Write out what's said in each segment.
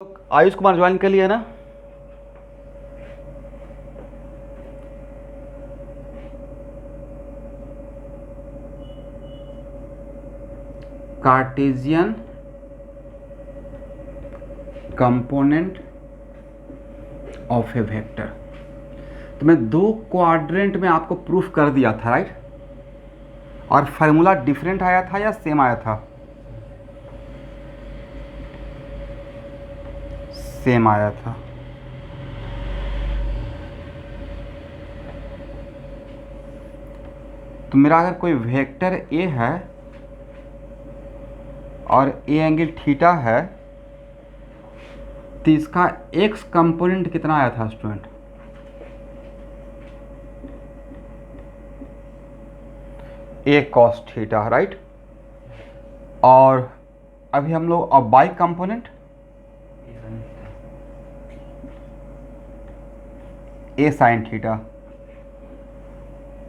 Ayush Kumar join कर लिया ना। Cartesian component of A vector, तो मैं दो क्वाड्रेंट में आपको प्रूफ कर दिया था, राइट। और फार्मूला डिफरेंट आया था या सेम आया था? सेम आया था। तो मेरा अगर कोई वेक्टर ए है और ए एंगल थीटा है, तो इसका एक्स कंपोनेंट कितना आया था स्टूडेंट? ए कॉस थीटा, राइट। और अभी हम लोग अब by component A sine theta.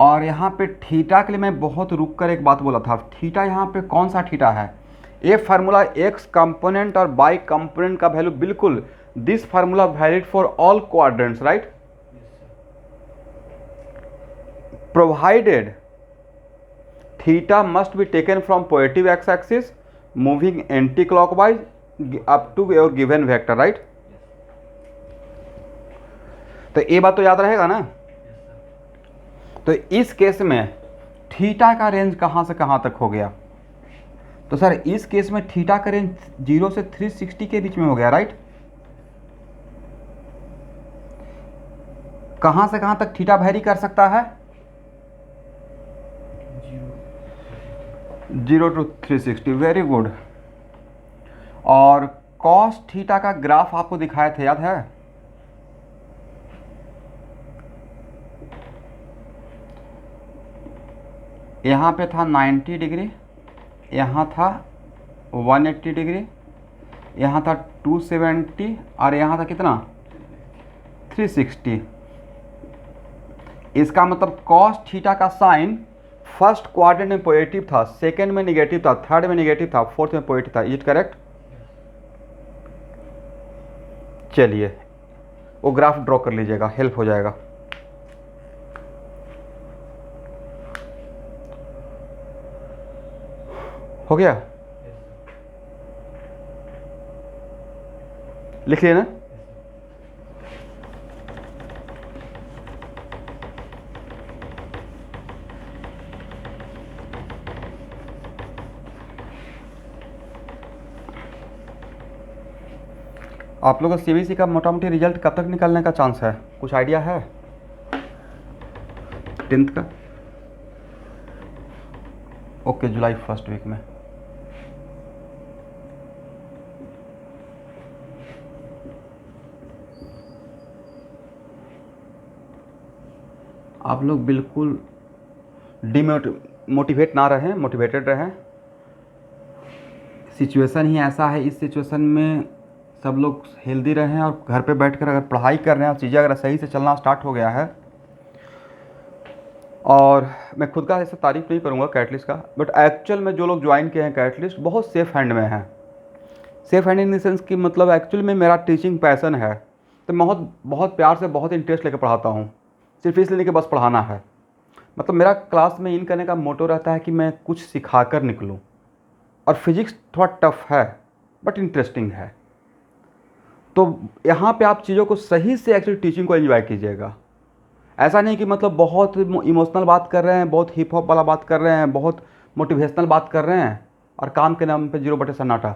और यहाँ पे थीटा के लिए मैं बहुत रुक कर एक बात बोला था, थीटा यहाँ पे कौन सा थीटा है? ये फार्मूला एक्स कंपोनेंट और बाई कंपोनेंट का वैल्यू बिल्कुल this formula valid for all quadrants, right. Provided theta must be taken from positive x axis moving anti clockwise up to your given vector, right. तो ये बात तो याद रहेगा ना। तो इस केस में थीटा का रेंज कहां से कहां तक हो गया? तो सर इस केस में थीटा का रेंज 0 से 360 के बीच में हो गया, राइट। कहां से कहां तक थीटा वैरी कर सकता है? 0 to 360, वेरी गुड। और कॉस थीटा का ग्राफ आपको दिखाया था, याद है? यहाँ पे था 90 डिग्री, यहाँ था 180 डिग्री, यहाँ था 270 और यहाँ था कितना? 360। इसका मतलब कॉस थीटा का साइन फर्स्ट क्वाड्रेंट में पॉजिटिव था, सेकंड में नेगेटिव था, थर्ड में नेगेटिव था, फोर्थ में पॉजिटिव था। Is it correct? चलिए वो ग्राफ ड्रॉ कर लीजिएगा, हेल्प हो जाएगा। हो गया? लिख लिया ना? आप लोगों को सीबीएसई का मोटा मोटी रिजल्ट कब तक निकलने का चांस है? कुछ आइडिया है? 10th का? ओके, जुलाई फर्स्ट वीक में। आप लोग बिल्कुल मोटिवेट ना रहें, मोटिवेटेड रहें। सिचुएशन ही ऐसा है, इस सिचुएशन में सब लोग हेल्दी रहें और घर पे बैठकर अगर पढ़ाई कर रहे हैं और चीज़ें अगर सही से चलना स्टार्ट हो गया है, और मैं खुद का ऐसा तारीफ नहीं करूँगा कैटलिस्ट का, बट एक्चुअल में जो लोग ज्वाइन किए हैं कैटलिस्ट बहुत सेफ हैंड में हैं। Safe hand in the sense कि मतलब एक्चुअल में मेरा टीचिंग पैसन है, तो बहुत बहुत प्यार से बहुत इंटरेस्ट लेकर पढ़ाता हूँ, सिर्फ इसलिए कि बस पढ़ाना है। मतलब मेरा क्लास में इन करने का मोटो रहता है कि मैं कुछ सिखा कर निकलूँ। और फिजिक्स थोड़ा टफ है बट इंटरेस्टिंग है, तो यहाँ पे आप चीज़ों को सही से एक्चुअली टीचिंग को एंजॉय कीजिएगा। ऐसा नहीं कि मतलब बहुत इमोशनल बात कर रहे हैं, बहुत हिप हॉप वाला बात कर रहे हैं, बहुत मोटिवेशनल बात कर रहे हैं और काम के नाम पे 0 बटे सन्नाटा।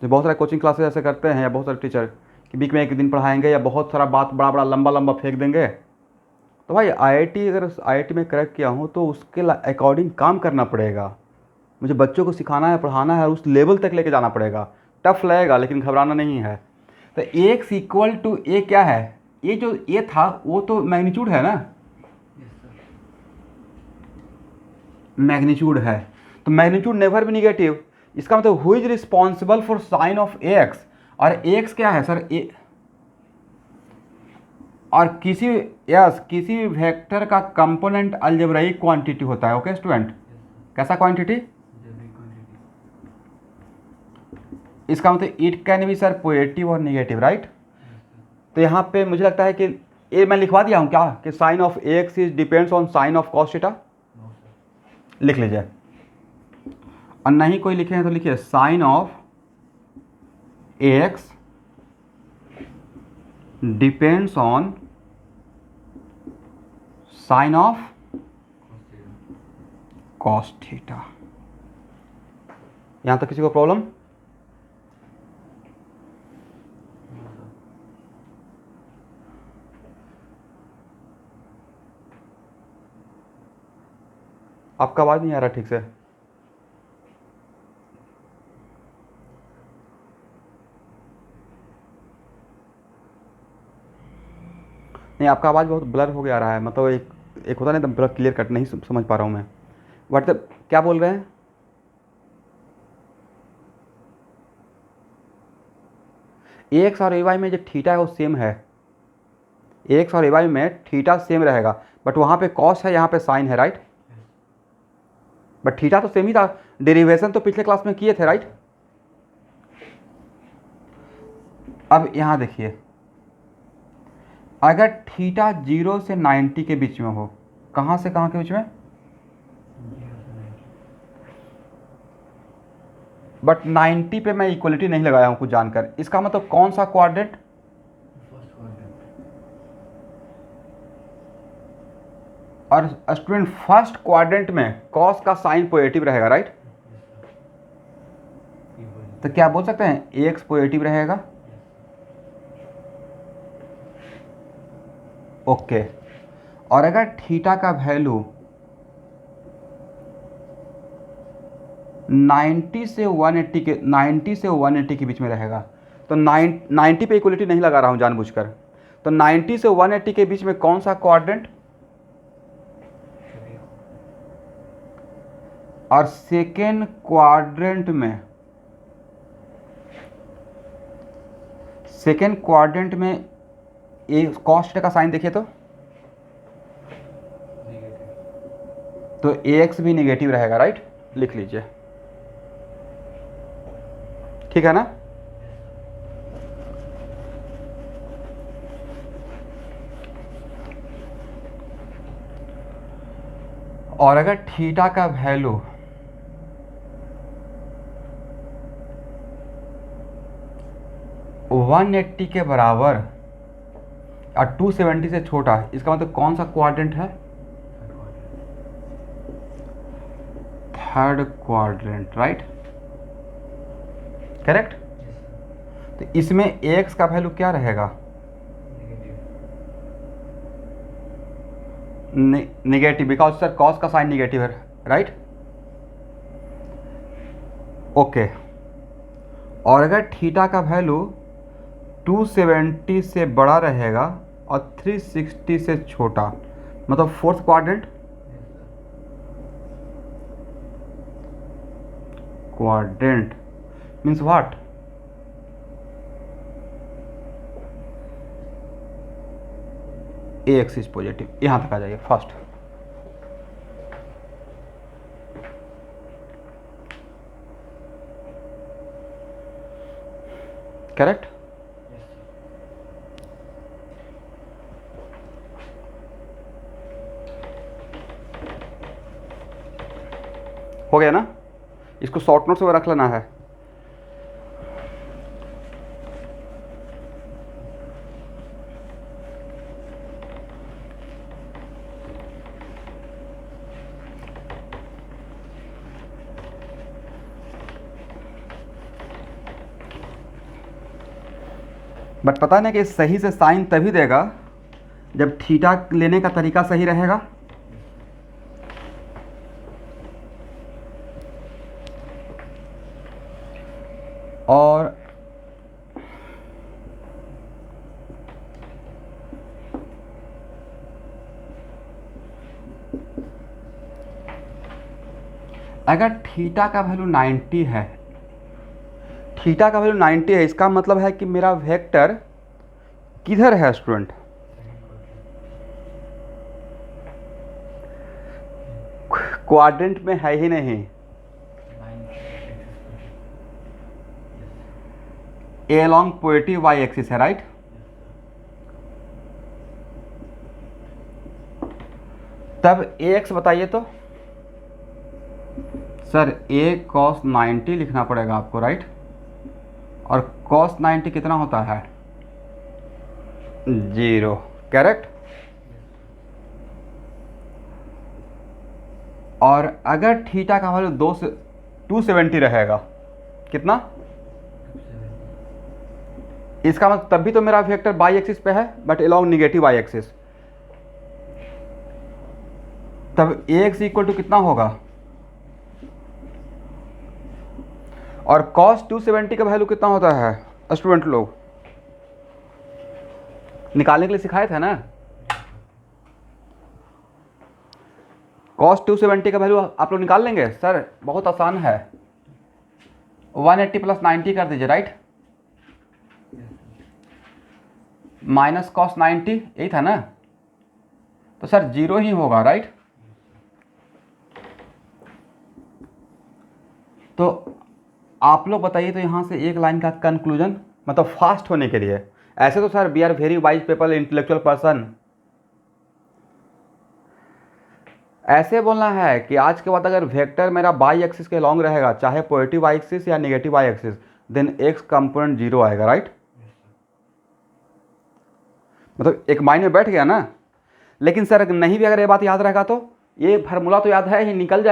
जो बहुत सारे कोचिंग क्लासेस ऐसे करते हैं या बहुत सारे टीचर कि वीक में एक दिन पढ़ाएंगे या बहुत सारा बात बड़ा बड़ा लंबा लंबा फेंक देंगे। तो भाई आईआईटी, अगर आईआईटी में क्रैक किया हूँ तो उसके अकॉर्डिंग काम करना पड़ेगा। मुझे बच्चों को सिखाना है, पढ़ाना है और उस लेवल तक लेके जाना पड़ेगा। टफ लगेगा लेकिन घबराना नहीं है। तो एक्स इक्वल टू ए क्या है? ये जो ए था वो तो मैग्नीट्यूड है ना, मैग्नीट्यूड है। तो मैग्नीट्यूड नेवर भी निगेटिव। इसका मतलब who is responsible for sign of x, और एक्स क्या है सर? ए। और किसी भी वेक्टर का कंपोनेंट अलजेब्राइक क्वांटिटी होता है। ओके स्टूडेंट, कैसा क्वांटिटी? इसका मतलब it can be sir positive और नेगेटिव, राइट। तो यहाँ पे मुझे लगता है कि ये मैं लिखवा दिया हूँ क्या कि sign of x is depends on sign of cos theta, लिख लीजिए। और नहीं कोई लिखे हैं तो लिखिए sign of x depends on sign of cos theta. यहां तक किसी को प्रॉब्लम? आपका आवाज नहीं आ रहा ठीक से। नहीं, आपका आवाज़ बहुत ब्लर हो गया आ रहा है, मतलब एक होता नहीं, एकदम ब्लर क्लियर कट नहीं समझ पा रहा हूँ मैं। व्हाट्सएप क्या बोल रहे हैं? एक्स और ए वाई में जो थीटा है वो सेम है, एक्स और ए वाई में थीटा सेम रहेगा, बट वहाँ पे कॉस है, यहाँ पे साइन है, राइट। बट थीटा तो सेम ही था, डेरिवेशन तो पिछले क्लास में किए थे, राइट। अब यहाँ देखिए, अगर थीटा 0 से 90 के बीच में हो, कहाँ से कहाँ के बीच में? बट 90 पे मैं इक्वलिटी नहीं लगाया हूँ कुछ जानकर, इसका मतलब कौन सा क्वाड्रेंट? और स्टूडेंट फर्स्ट क्वाड्रेंट में कॉस का साइन पॉजिटिव रहेगा, राइट। तो क्या बोल सकते हैं एक्स पॉजिटिव रहेगा, ओके। और अगर थीटा का वैल्यू 90 से 180 के बीच में रहेगा, तो 90 पे इक्वलिटी नहीं लगा रहा हूं जानबूझकर, तो 90 से 180 के बीच में कौन सा क्वाड्रेंट? और सेकेंड क्वाड्रेंट में ये कॉस थीटा का साइन देखिए तो एक्स भी नेगेटिव रहेगा, राइट। लिख लीजिए, ठीक है ना। और अगर थीटा का वैल्यू 180 के बराबर और 270 से छोटा, इसका मतलब कौन सा क्वाड्रेंट है? Third quadrant, right, correct. तो इसमें एक्स का वैल्यू क्या रहेगा? नेगेटिव, बिकॉज सर कॉस का साइन नेगेटिव है, राइट, ओके। और अगर थीटा का वैल्यू 270 से बड़ा रहेगा और 360 से छोटा, मतलब fourth quadrant, means what? X is positive. यहां तक आ जाइए फर्स्ट। करेक्ट। हो गया ना, इसको शॉर्ट नोट से रख लेना है। बट पता नहीं कि सही से साइन तभी देगा जब थीटा लेने का तरीका सही रहेगा। और अगर थीटा का वैल्यू 90 है, थीटा का वैल्यू 90 है, इसका मतलब है कि मेरा वेक्टर किधर है स्टूडेंट? क्वाड्रेंट में है ही नहीं। ए अलॉन्ग पॉजिटिव वाई एक्सिस है, राइट। तब ए एक्स बताइए तो सर ए कॉस 90 लिखना पड़ेगा आपको, राइट। और कॉस 90 कितना होता है 0, करेक्ट। और अगर थीटा का वैल्यू 270 रहेगा, कितना, इसका मतलब तब भी तो मेरा वेक्टर बाई एक्सिस पे है but along negative y axis. तब ए एक्स इक्वल टू कितना होगा, और कॉस 270 का वैल्यू कितना होता है स्टूडेंट लोग, निकालने के लिए सिखाए थे ना। कॉस 270 का वैल्यू आप लोग निकाल लेंगे सर, बहुत आसान है। 180 प्लस 90 कर दीजिए, राइट। माइनस कॉस 90 यही था ना, तो सर 0 ही होगा, राइट। तो आप लोग बताइए, तो यहाँ से एक लाइन का कंक्लूजन, मतलब फास्ट होने के लिए, ऐसे तो sir we are very wise people, intellectual person, ऐसे बोलना है कि आज के बाद अगर वेक्टर मेरा बाई एक्सिस के लॉन्ग रहेगा, चाहे पॉजिटिव वाई एक्सिस या negative y axis, then x component 0 आएगा, राइट। मतलब एक माइंड में बैठ गया ना। लेकिन सर नहीं भी अगर ये बात याद रहेगा तो ये फार्मूला तो याद है ही, निकल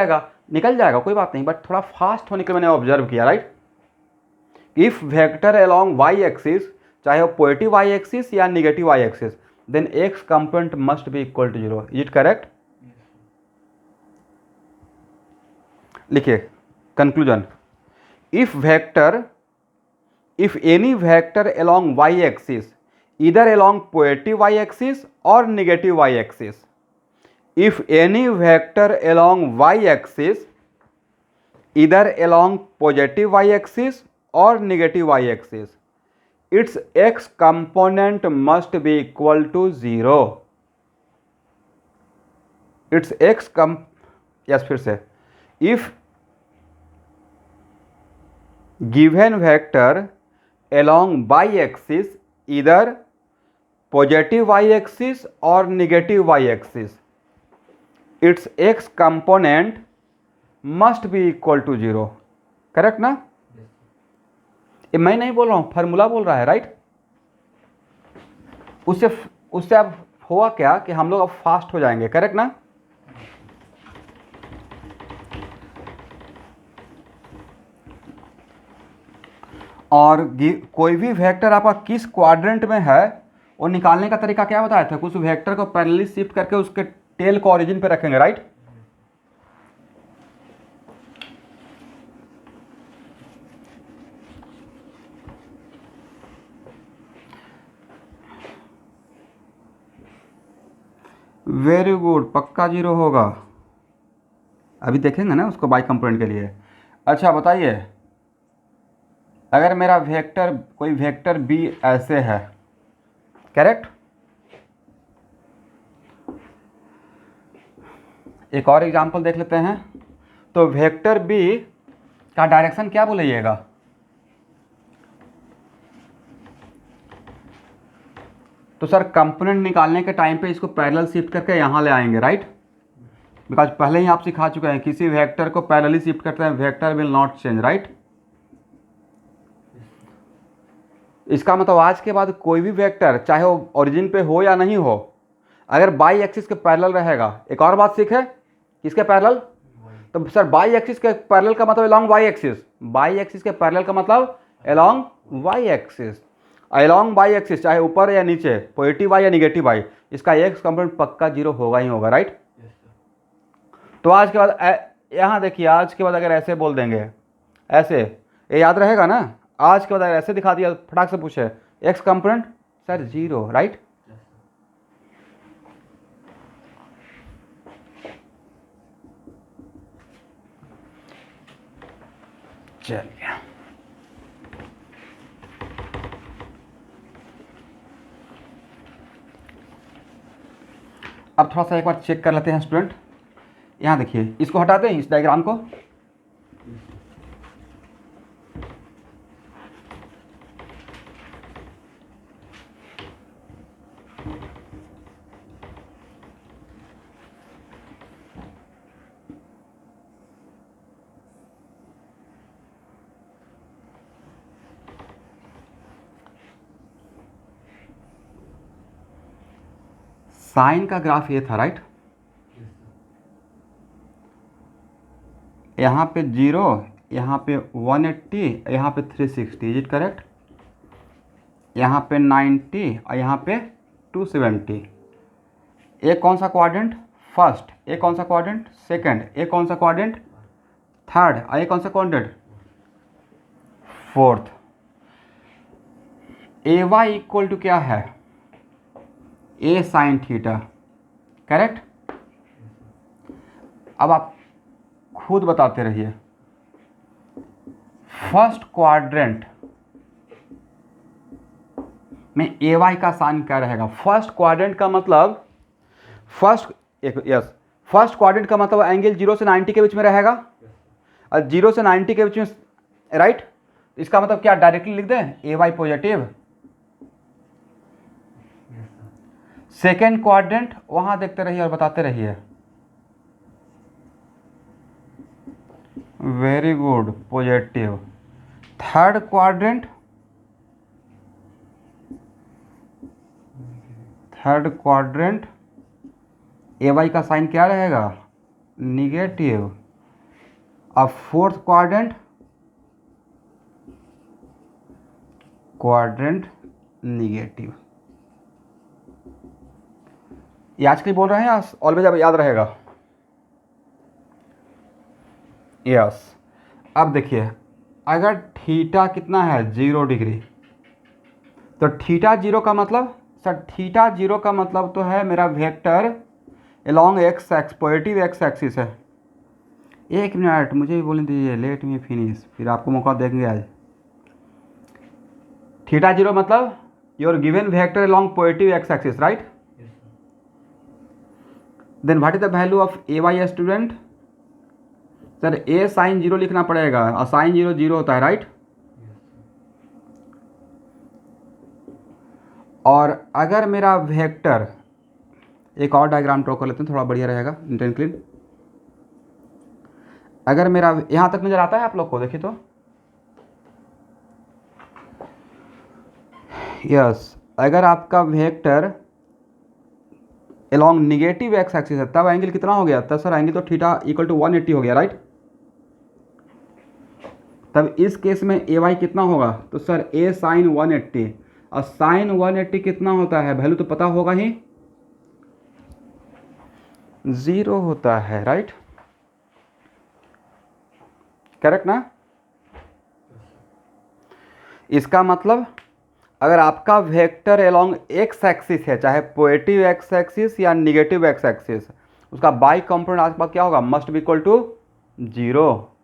जाएगा कोई बात नहीं, बट थोड़ा फास्ट होने के मैंने ऑब्जर्व किया, right. If vector along y axis, चाहे वो पॉजिटिव वाई एक्सिस या negative y axis, then x component must be equal to 0। Is it correct? लिखिए conclusion, if any vector along y axis, either along positive y axis or negative y axis, if any vector along y axis, either along positive y axis or negative y axis, its x component must be equal to 0. its x yes फिर से, if given vector along y axis, either positive y axis or negative y axis, its x component must be equal to 0. Correct ना? ये मैं नहीं बोल रहा हूँ, formula बोल रहा है, राइट। उससे अब हुआ क्या कि हम लोग अब फास्ट हो जाएंगे, करेक्ट ना। और कोई भी वेक्टर आपका किस क्वाड्रेंट में है वो निकालने का तरीका क्या बताया था, कुछ वेक्टर को पैरेलली शिफ्ट करके उसके टेल को ओरिजिन पे रखेंगे, राइट। वेरी गुड, पक्का 0 होगा। अभी देखेंगे ना उसको बाई कंपोनेंट के लिए। अच्छा बताइए, अगर मेरा वेक्टर कोई वेक्टर बी ऐसे है, करेक्ट। एक और एग्जांपल देख लेते हैं। तो वेक्टर बी का डायरेक्शन क्या बोलिएगा, तो सर कंपोनेंट निकालने के टाइम पे इसको पैरेलल शिफ्ट करके यहाँ ले आएंगे, राइट। बिकॉज पहले ही आप सिखा चुके हैं, किसी वेक्टर को पैरेलली शिफ्ट करते हैं vector will not change, right. इसका मतलब आज के बाद कोई भी वेक्टर चाहे वो ओरिजिन पे हो या नहीं हो, अगर बाई एक्सिस के पैरेलल रहेगा। एक और बात सीखे, किसके पैरेलल, तो सर बाई एक्सिस के पैरेलल का मतलब along y axis, y axis के पैरेलल का मतलब along y axis. Along y axis चाहे ऊपर या नीचे, पॉजिटिव वाई या निगेटिव वाई, इसका एक्स कंपोनेंट पक्का 0 होगा ही होगा, राइट। तो आज के बाद यहाँ देखिए, आज के बाद अगर ऐसे बोल देंगे, ऐसे, ये याद रहेगा ना। आज के बाद अगर ऐसे दिखा दिया, फटाक से पूछे एक्स कंपोनेंट, सर 0, राइट। चलिए अब थोड़ा सा एक बार चेक कर लेते हैं स्टूडेंट। यहाँ देखिए, इसको हटा दें, इस डायग्राम को। साइन का ग्राफ ये था, राइट। यहाँ पे 0, यहाँ पे 180, यहाँ पे 360, इज इट करेक्ट। यहाँ पे 90 और यहाँ पे 270। ए कौन सा क्वाड्रेंट? फर्स्ट। ए कौन सा क्वाड्रेंट? सेकंड। ए कौन सा क्वाड्रेंट? थर्ड। और ए कौन सा quadrant? Fourth. A y equal to क्या है? A sine theta, correct. अब आप खुद बताते रहिए, फर्स्ट क्वाड्रेंट में ए वाई का साइन क्या रहेगा? फर्स्ट क्वाड्रेंट का मतलब फर्स्ट क्वाड्रेंट का मतलब एंगल 0 से 90 के बीच में रहेगा, और 0 से 90 के बीच में, राइट। इसका मतलब क्या डायरेक्टली लिख दें? A Y positive. Second quadrant वहां देखते रहिए और बताते रहिए। Very good, positive. Third quadrant, A Y का साइन क्या रहेगा? निगेटिव। अब फोर्थ क्वाड्रेंट निगेटिव। ये आज के लिए बोल रहे हैं या ऑलवेज अब याद रहेगा? यस। अब देखिए, अगर थीटा कितना है? 0 डिग्री, तो थीटा 0 का मतलब, सर थीटा 0 का मतलब तो है मेरा vector along x x, positive x axis है। एक मिनट मुझे भी बोलने दीजिए, लेट मी फिनिश, फिर आपको मौका देंगे आज। थीटा 0 मतलब your given vector along positive x axis, right. Then what is the value of a y student? Sir a sine 0 लिखना पड़ेगा, और साइन 0 0 होता है, राइट। और अगर मेरा वेक्टर, एक और डायग्राम ड्रॉ कर लेते हैं, थोड़ा बढ़िया रहेगा, नीट एंड क्लीन। अगर मेरा यहां तक नजर आता है आप लोग को? देखिए तो यस, अगर आपका vector along negative x axis है, तब एंगल कितना हो गया? तब सर एंगल तो थीटा इक्वल टू 180 हो गया, राइट। तब इस केस में ए वाई कितना होगा? तो सर ए साइन 180, और साइन 180 कितना होता है? वैल्यू तो पता होगा ही, 0 होता है, राइट। करेक्ट ना? इसका मतलब अगर आपका वेक्टर अलॉन्ग एक्स एक्सिस है, चाहे पॉजिटिव एक्स एक्सिस या निगेटिव एक्स एक्सिस, उसका बाई कंपोनेंट आपके पास क्या होगा? Must be equal to 0।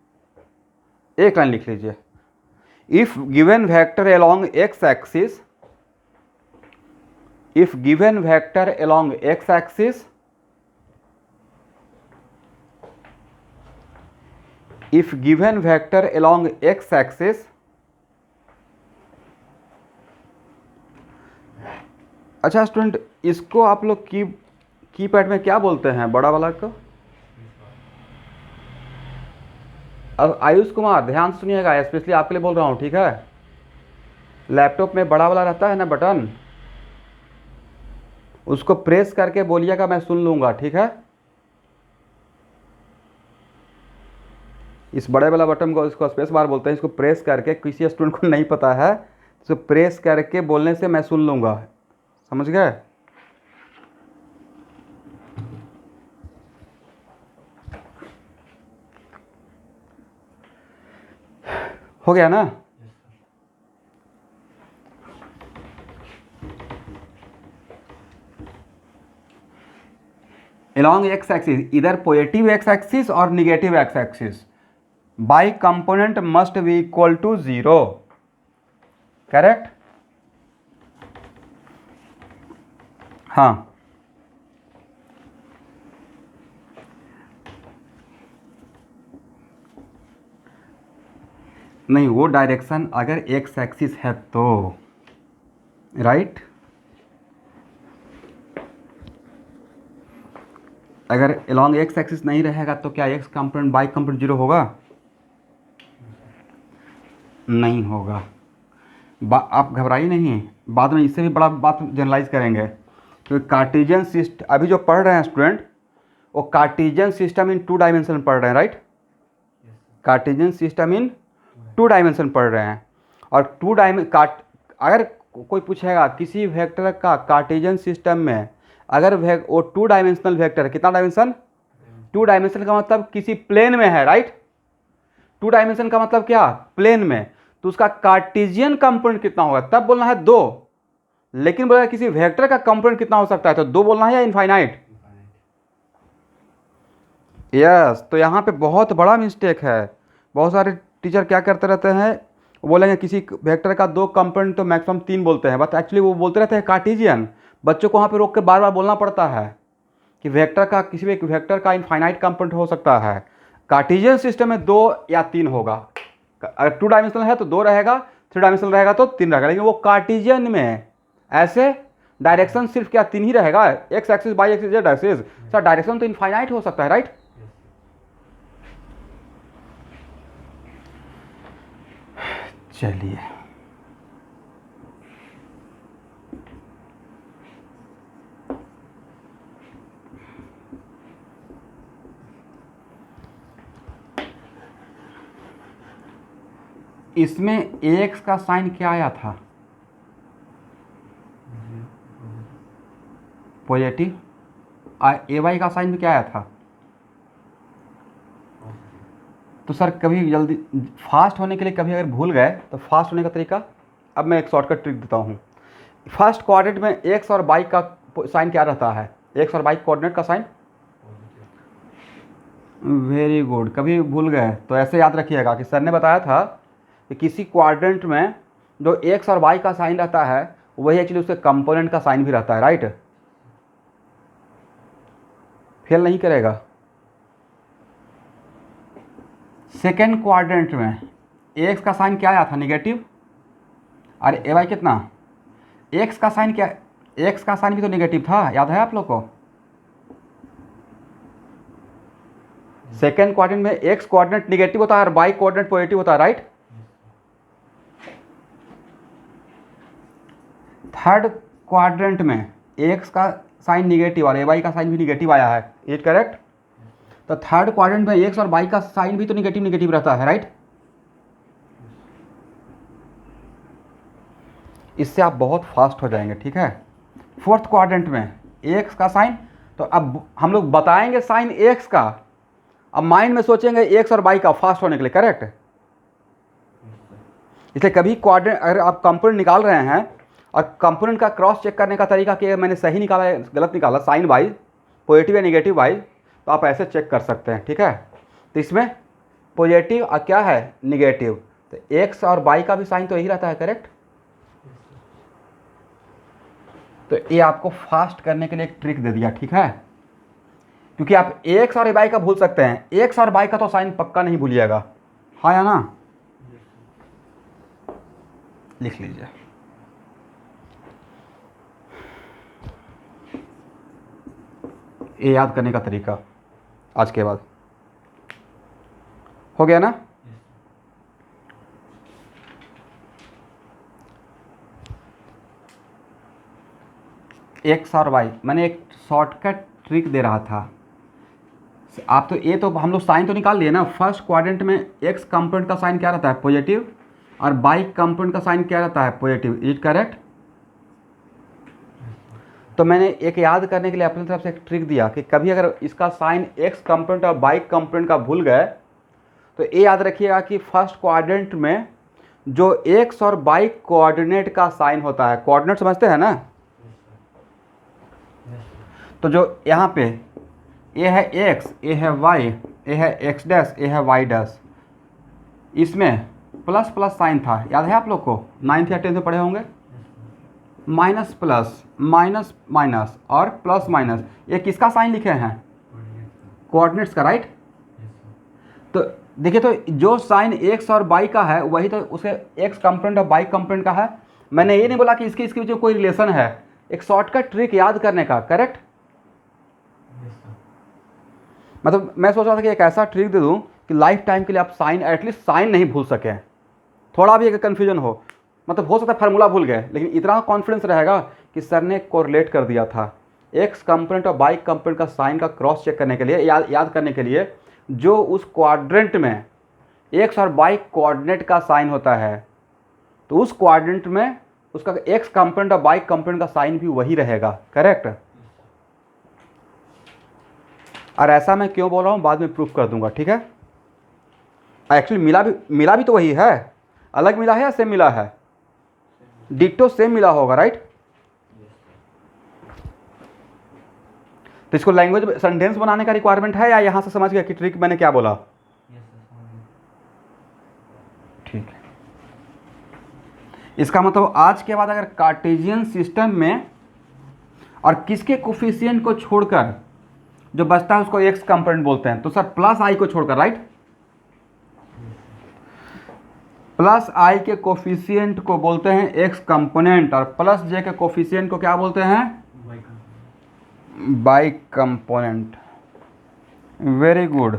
एक लाइन लिख लीजिए, if given vector along x axis, if given vector along x axis, if given vector along x axis, अच्छा स्टूडेंट, इसको आप लोग की पैड में क्या बोलते हैं? बड़ा वाला को? अब आयुष कुमार ध्यान सुनिएगा, स्पेशली आपके लिए बोल रहा हूँ, ठीक है। लैपटॉप में बड़ा वाला रहता है ना बटन, उसको प्रेस करके बोलिएगा, मैं सुन लूंगा, ठीक है। इस बड़े वाला बटन को, इसको स्पेस बार बोलते हैं, इसको प्रेस करके, किसी स्टूडेंट को नहीं पता है, तो प्रेस करके बोलने से मैं सुन लूंगा, समझ गए? हो गया ना? along x axis, either positive x axis or negative x axis, by component must be equal to 0, correct? हाँ, नहीं, वो डायरेक्शन अगर एक्स एक्सिस है तो, राइट। अगर अलॉन्ग एक्स एक्सिस नहीं रहेगा तो क्या एक्स कंपोनेंट बाई कंपोनेंट 0 होगा? नहीं होगा। आप घबराइए नहीं, बाद में इससे भी बड़ा बात जनरलाइज करेंगे। तो कार्टेशियन सिस्टम अभी जो पढ़ रहे हैं स्टूडेंट, वो कार्टेशियन सिस्टम इन 2 डायमेंशन पढ़ रहे हैं, right. Cartesian system in 2 dimension पढ़ रहे हैं। और अगर कोई पूछेगा किसी वेक्टर का कार्टेशियन सिस्टम में, अगर वो 2 डायमेंशनल वेक्टर, कितना डायमेंशन, 2 डायमेंशन का मतलब किसी प्लेन में है, राइट। 2 डायमेंशन का मतलब क्या, प्लेन में, तो उसका कार्टेशियन कंपोनेंट कितना होगा, तब बोलना है 2। लेकिन बोला किसी वेक्टर का कंपोनेंट कितना हो सकता है, तो 2 बोलना है या इनफाइनाइट। यस, तो यहाँ पे बहुत बड़ा मिस्टेक है। बहुत सारे टीचर क्या करते रहते हैं, वो बोलेंगे किसी वेक्टर का 2 कंपोनेंट तो मैक्सिमम 3 बोलते हैं, बट एक्चुअली वो बोलते रहते हैं कार्टेशियन। बच्चों को वहाँ पे रोक के बार बार बोलना पड़ता है कि वेक्टर का, किसी भी एक वेक्टर का इनफाइनाइट कंपोनेंट हो सकता है। कार्टेशियन सिस्टम में 2 या 3 होगा। अगर 2 डायमेंशनल है तो 2 रहेगा, 3 डायमेंशनल रहेगा तो 3 रहेगा। लेकिन वो कार्टेशियन में ऐसे डायरेक्शन सिर्फ क्या 3 ही रहेगा, x axis, y axis, z axis. Sir direction तो इनफाइनाइट हो सकता है, राइट। चलिए, इसमें एक्स का साइन क्या आया था, पॉजिटिव। और ए वाई का साइन भी क्या आया था। तो सर कभी जल्दी फास्ट होने के लिए कभी अगर भूल गए तो फास्ट होने का तरीका, अब मैं एक शॉर्टकट ट्रिक देता हूँ। फर्स्ट क्वाड्रेंट में एक्स और वाई का साइन क्या रहता है, एक्स और वाई कोऑर्डिनेट का साइन। वेरी गुड, कभी भूल गए तो ऐसे याद रखिएगा कि सर ने बताया था कि किसी क्वाड्रेंट में जो एक्स और वाई का साइन रहता है वही एक्चुअली उसके कंपोनेंट का साइन भी रहता है, राइट। फेल नहीं करेगा। सेकेंड क्वाड्रेंट में एक्स का साइन क्या आया था, नेगेटिव। और ए वाई कितना, एक्स का साइन क्या, एक्स का साइन भी तो नेगेटिव था, याद है आप लोग को। सेकेंड क्वाड्रेंट में एक्स कोऑर्डिनेट नेगेटिव होता है और वाई कोऑर्डिनेट पॉजिटिव होता है, राइट। थर्ड क्वाड्रेंट में एक्स का साइन नेगेटिव और ए वाई का साइन भी नेगेटिव आया है, इज करेक्ट। तो थर्ड क्वाड्रेंट में एक्स और वाई का साइन भी तो नेगेटिव नेगेटिव रहता है, राइट। इससे आप बहुत फास्ट हो जाएंगे, ठीक है। फोर्थ क्वाड्रेंट में एक्स का साइन, तो अब हम लोग बताएंगे साइन एक्स का, अब माइंड में सोचेंगे एक्स और वाई का फास्ट होने के लिए, करेक्ट। इसलिए कभी क्वाड्रेंट अगर आप कंपोनेंट निकाल रहे हैं और कंपोनेंट का क्रॉस चेक करने का तरीका कि मैंने सही निकाला है गलत निकाला, साइन वाई पॉजिटिव या नेगेटिव वाई, तो आप ऐसे चेक कर सकते हैं, ठीक है। तो इसमें पॉजिटिव और क्या है, निगेटिव, तो एक्स और वाई का भी साइन तो यही रहता है, करेक्ट। तो ये आपको फास्ट करने के लिए एक ट्रिक दे दिया, ठीक है। क्योंकि आप एक्स और वाई का भूल सकते हैं, एक्स और वाई का तो साइन पक्का नहीं भूलिएगा, हाँ या ना। लिख लीजिए, ये याद करने का तरीका आज के बाद हो गया ना। एक्स और वाई, मैंने एक शॉर्टकट ट्रिक दे रहा था आप, तो ये तो हम लोग साइन तो निकाल लिए ना। फर्स्ट क्वाड्रेंट में एक्स कंपोनेंट का साइन क्या रहता है, पॉजिटिव, और वाई कंपोनेंट का साइन क्या रहता है, पॉजिटिव, इज करेक्ट। तो मैंने एक याद करने के लिए अपनी तरफ से एक ट्रिक दिया कि कभी अगर इसका साइन एक्स कंपोनेंट और वाई कंपोनेंट का भूल गए तो ये याद रखिएगा कि फर्स्ट क्वाड्रेंट में जो एक्स और वाई कोऑर्डिनेट का साइन होता है, कोऑर्डिनेट समझते हैं ना, तो जो यहाँ पे ये है एक्स, ये है वाई, ये है एक्स डैश, ये है वाई डैश, इसमें प्लस प्लस साइन था, याद है आप लोग को, 9th या 10th में पढ़े होंगे। माइनस प्लस, माइनस माइनस और प्लस माइनस, ये किसका साइन लिखे हैं, कोऑर्डिनेट्स का, राइट। तो देखिए, तो जो साइन एक्स और वाई का है वही तो उसके एक्स कंपोनेंट और वाई कंपोनेंट का है। मैंने ये नहीं बोला कि इसके बीच में कोई रिलेशन है, एक शॉर्टकट ट्रिक याद करने का, करेक्ट। मतलब मैं सोच रहा था कि एक ऐसा ट्रिक दे दूं कि लाइफ टाइम के लिए आप साइन, एटलीस्ट साइन नहीं भूल सकें। थोड़ा भी अगर कन्फ्यूजन हो, मतलब हो सकता है फार्मूला भूल गए, लेकिन इतना कॉन्फिडेंस रहेगा कि सर ने कोरिलेट कर दिया था एक्स कंपोनेंट और वाई कंपोनेंट का साइन का क्रॉस चेक करने के लिए, याद करने के लिए, जो उस क्वाड्रेंट में एक्स और वाई कोऑर्डिनेट का साइन होता है तो उस क्वाड्रेंट में उसका एक्स कंपोनेंट और वाई कंपोनेंट का साइन भी वही रहेगा। करेक्ट। और ऐसा मैं क्यों बोल रहा हूँ बाद में प्रूफ कर दूंगा, ठीक है। एक्चुअली मिला भी तो वही है, अलग मिला है या सेम मिला है? डिक्टो सेम मिला होगा, राइट। तो इसको लैंग्वेज सेंटेंस बनाने का रिक्वायरमेंट है या यहां से समझ गया कि ट्रिक मैंने क्या बोला? ठीक है। इसका मतलब आज के बाद अगर कार्टेशियन सिस्टम में और किसके कोफिशिएंट को छोड़कर जो बचता है उसको एक्स कंपोनेंट बोलते हैं, तो सर प्लस आई को छोड़कर, राइट, प्लस आई के कोफिशिएंट को बोलते हैं एक्स कंपोनेंट और प्लस जे के कोफिशिएंट को क्या बोलते हैं? Y component. Very good.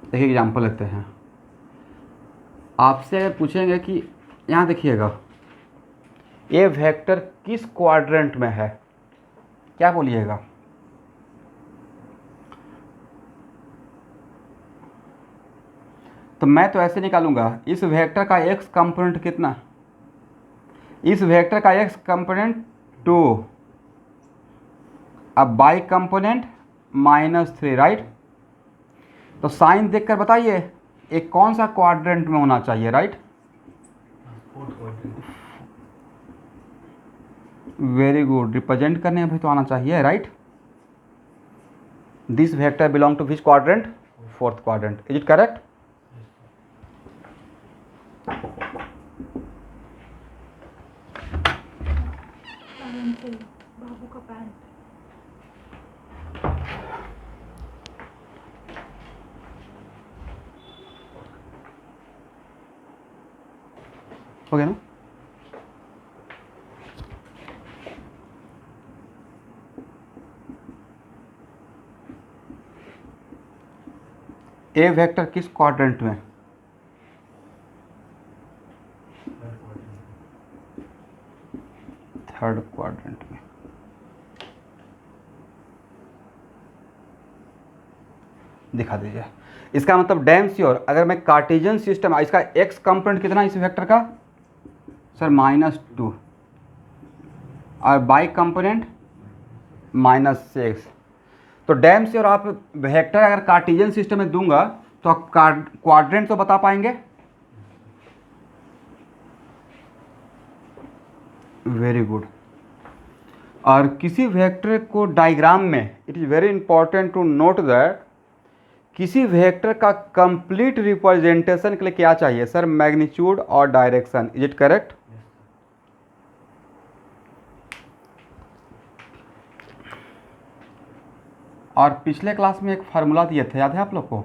देखिए एग्जाम्पल लेते हैं। आपसे अगर पूछेंगे कि यहाँ देखिएगा ये वेक्टर किस क्वाड्रेंट में है, क्या बोलिएगा? तो मैं तो ऐसे निकालूंगा, इस वेक्टर का एक्स कंपोनेंट कितना, इस वेक्टर का एक्स कंपोनेंट 2, अब वाई कंपोनेंट -3, राइट। तो साइन देखकर बताइए एक कौन सा क्वाड्रेंट में होना चाहिए, राइट। वेरी गुड, रिप्रेजेंट करने में भी तो आना चाहिए, right. This vector belong to which quadrant? Fourth quadrant. Is it correct? बाबू का पैंट। हो गया ना? ए वेक्टर किस क्वाड्रेंट में? थर्ड क्वाड्रेंट में। दिखा दीजिए। इसका मतलब डैम श्योर अगर मैं कार्टेशियन सिस्टम, इसका एक्स कंपोनेंट कितना इस वेक्टर का? सर -2 और वाई कंपोनेंट -6। तो डैम श्योर आप वेक्टर अगर कार्टेशियन सिस्टम में दूंगा तो आप क्वाड्रेंट तो बता पाएंगे। Very good. और किसी वेक्टर को डायग्राम में, it is very important to note that, किसी वेक्टर का कंप्लीट रिप्रेजेंटेशन के लिए क्या चाहिए? सर मैग्नीट्यूड और डायरेक्शन। Is it correct? और पिछले क्लास में एक फार्मूला दिए थे, याद है आप लोग को?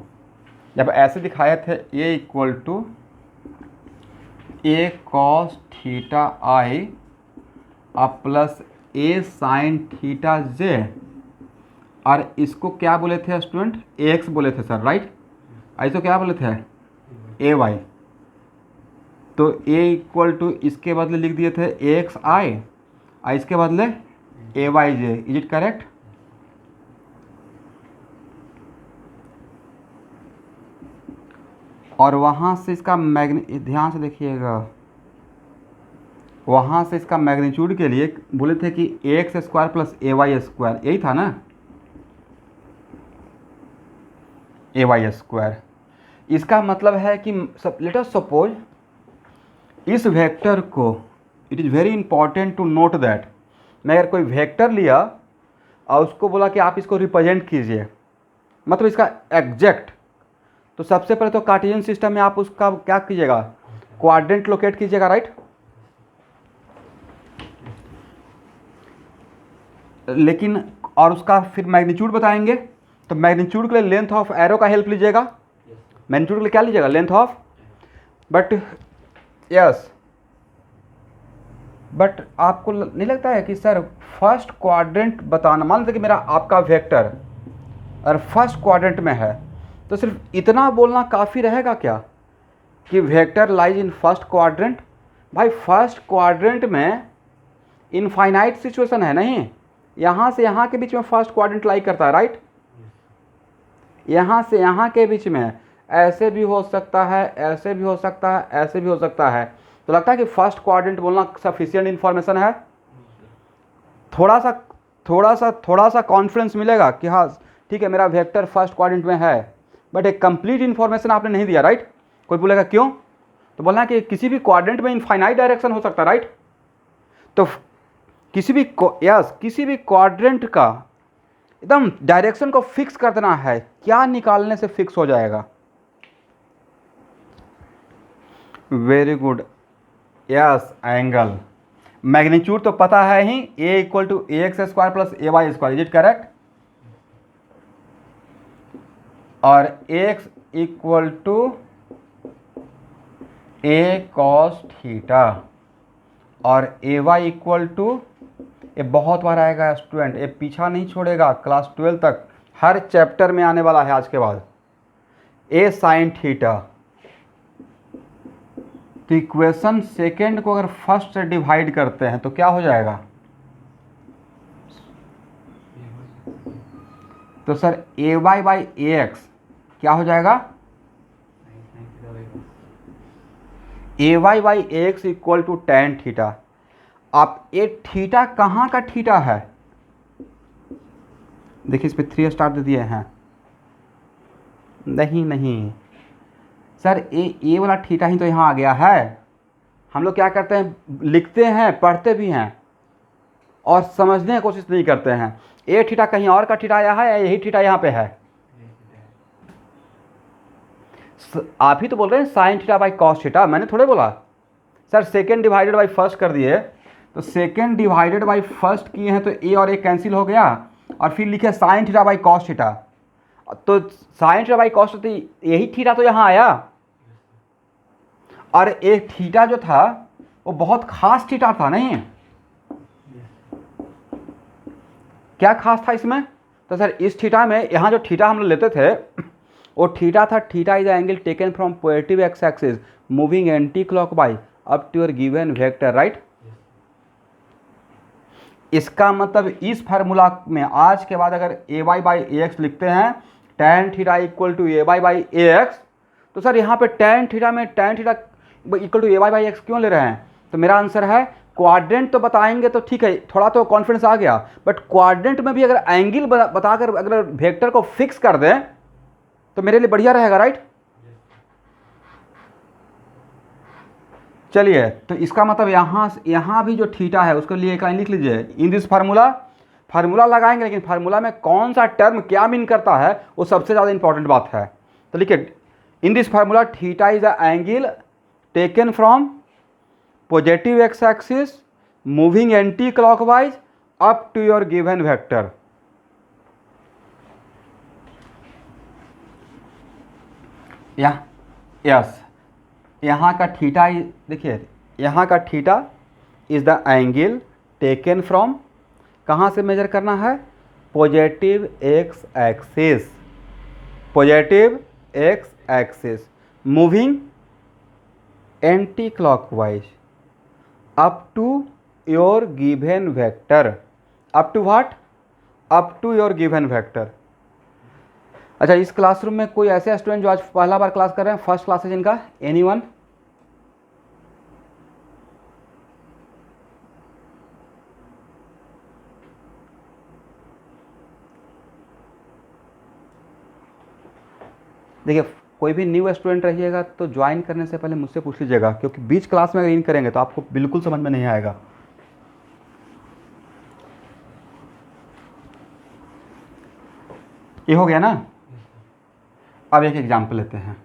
जब ऐसे दिखाए थे A = A cos θi और प्लस A sin θj, और इसको क्या बोले थे स्टूडेंट? AX बोले थे सर, राइट। ऐसे क्या बोले थे? AY। तो A = इसके बदले लिख दिए थे AXI और इसके बदले AYJ। Is it correct? और वहाँ से इसका ध्यान से देखिएगा, वहाँ से इसका मैग्नीट्यूड के लिए बोले थे कि AX² + AY², यही था ना? AY²। इसका मतलब है कि लेट अस सपोज इस वेक्टर को, it is very important to note that, मैं अगर कोई वेक्टर लिया और उसको बोला कि आप इसको रिप्रेजेंट कीजिए, मतलब इसका एग्जैक्ट, तो सबसे पहले तो कार्टेशियन सिस्टम में आप उसका क्या कीजिएगा? क्वाड्रेंट लोकेट कीजिएगा, राइट। लेकिन और उसका फिर मैग्नीट्यूड बताएंगे, तो मैग्नीट्यूड के लिए लेंथ ऑफ एरो का हेल्प लीजिएगा। मैग्नीट्यूड के लिए क्या लीजिएगा? Length of. But yes, but आपको नहीं लगता है कि सर फर्स्ट क्वाड्रेंट बताना, मान लीजिए कि मेरा आपका वेक्टर और फर्स्ट क्वाड्रेंट में है, तो सिर्फ इतना बोलना काफ़ी रहेगा क्या कि vector lies in first quadrant? भाई फर्स्ट क्वाड्रेंट में इनफाइनाइट सिचुएशन है नहीं, यहाँ से यहाँ के बीच में फर्स्ट क्वाड्रेंट लाई करता है, राइट? यहाँ से यहाँ के बीच में ऐसे भी हो सकता है, ऐसे भी हो सकता है, ऐसे भी हो सकता है। तो लगता है कि फर्स्ट क्वाड्रेंट बोलना सफिशिएंट इन्फॉर्मेशन है। थोड़ा सा कॉन्फिडेंस मिलेगा कि हाँ ठीक है मेरा वेक्टर फर्स्ट क्वाड्रेंट में है, बट एक कंप्लीट इन्फॉर्मेशन आपने नहीं दिया, राइट? कोई बोलेगा क्यों? तो बोलना है कि किसी भी क्वाड्रेंट में इनफाइनाइट डायरेक्शन हो सकता है, राइट? तो किसी भी क्वाड्रेंट का एकदम डायरेक्शन को फिक्स कर देना है, क्या निकालने से फिक्स हो जाएगा? Very good, yes, angle. Magnitude तो पता है ही, a equal to a x square plus a y square, is it correct? और x equal to a cos theta और ए वाई इक्वल टू, ये बहुत बार आएगा स्टूडेंट, ये पीछा नहीं छोड़ेगा, क्लास 12 तक हर चैप्टर में आने वाला है आज के बाद, ए साइन थीटा। तो इक्वेशन सेकेंड को अगर फर्स्ट से डिवाइड करते हैं तो क्या हो जाएगा? तो sir A Y by A X क्या हो जाएगा? A Y by A X equal to tan theta. आप ये थीटा कहाँ का थीटा है? देखिए इस पे 3 स्टार दे दिए हैं। नहीं सर, ए वाला थीटा ही तो यहाँ आ गया है। हम लोग क्या करते हैं, लिखते हैं, पढ़ते भी हैं और समझने की कोशिश नहीं करते हैं। ए थीटा कहीं और का थीटा आया है या यही थीटा यहाँ पे है? आप ही तो बोल रहे हैं sign theta by cos theta, मैंने थोड़े बोला। Sir second divided by first कर दिए, तो सेकेंड डिवाइडेड बाई फर्स्ट किए हैं तो ए और ए कैंसिल हो गया और फिर लिखे sine theta by cos theta. तो sine theta by cos theta, यही थीटा तो यहाँ आया। और एक थीटा जो था वो बहुत खास थीटा था, नहीं? क्या खास था इसमें? तो सर इस थीटा में, यहाँ जो थीटा हम लोग लेते थे वो थीटा था, theta is angle taken from positive x axis moving anti clockwise up to your given vector, right? इसका मतलब इस फार्मूला में आज के बाद अगर a Y by A x लिखते हैं, tan theta equal to a Y by A x, तो सर यहाँ पे tan थीटा में tan theta equal to a Y by x क्यों ले रहे हैं? तो मेरा आंसर है क्वाड्रेंट तो बताएंगे तो ठीक है, थोड़ा तो कॉन्फिडेंस आ गया, बट क्वाड्रेंट में भी अगर एंगल बताकर अगर वेक्टर को फिक्स कर दें तो मेरे लिए बढ़िया रहेगा, राइट? चलिए, तो इसका मतलब यहाँ भी जो थीटा है उसके लिए कहीं लिख लीजिए इन दिस फार्मूला लगाएंगे, लेकिन फार्मूला में कौन सा टर्म क्या मीन करता है वो सबसे ज़्यादा इंपॉर्टेंट बात है। तो लिखिए in this formula theta is a angle taken from positive x axis moving anti clockwise up to your given vector. Yes, यहाँ का थीटा, देखिए यहाँ का theta is the angle taken from, कहाँ से मेजर करना है? Positive x axis, positive x axis moving anti clockwise up to your given vector. Up to what? Up to your given vector. अच्छा, इस क्लासरूम में कोई ऐसे स्टूडेंट जो आज पहला बार क्लास कर रहे हैं, फर्स्ट क्लास है जिनका? एनीवन? देखिए कोई भी न्यू स्टूडेंट रहिएगा तो ज्वाइन करने से पहले मुझसे पूछ लीजिएगा, क्योंकि बीच क्लास में अगर इन करेंगे तो आपको बिल्कुल समझ में नहीं आएगा। ये हो गया ना? अब एक एग्जाम्पल लेते हैं।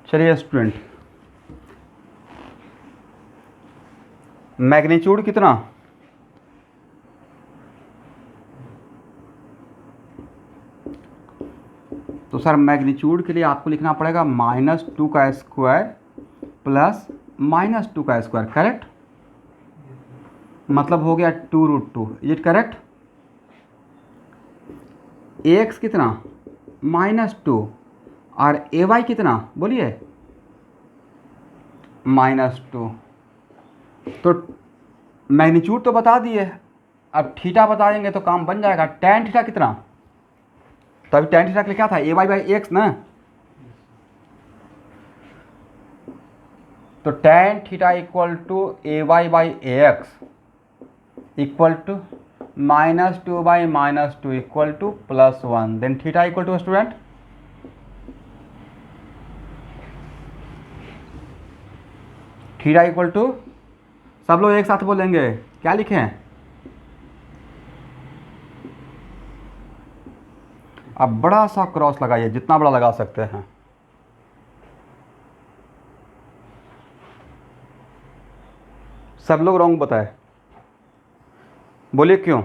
चलिए स्टूडेंट, मैग्नीट्यूड कितना? तो सर मैग्नीट्यूड के लिए आपको लिखना पड़ेगा -2 का स्क्वायर प्लस -2 का स्क्वायर, करेक्ट? मतलब हो गया 2√2, इज इट करेक्ट? एक्स कितना -2 और ए वाई कितना बोलिए -2। तो मैग्नीट्यूड तो बता दिए, अब थीटा बता देंगे तो काम बन जाएगा। tan थीटा कितना, तो अभी tan थीटा के लिए क्या था, ए वाई बाई एक्स ना। तो tan theta equal to a Y by x equal to -2 by -2 equal to +1, then theta equal to student theta equal to, सब लोग एक साथ बोलेंगे, क्या लिखें? अब बड़ा सा क्रॉस लगाइए, जितना बड़ा लगा सकते हैं। सब लोग रॉन्ग बताए, बोलिए क्यों?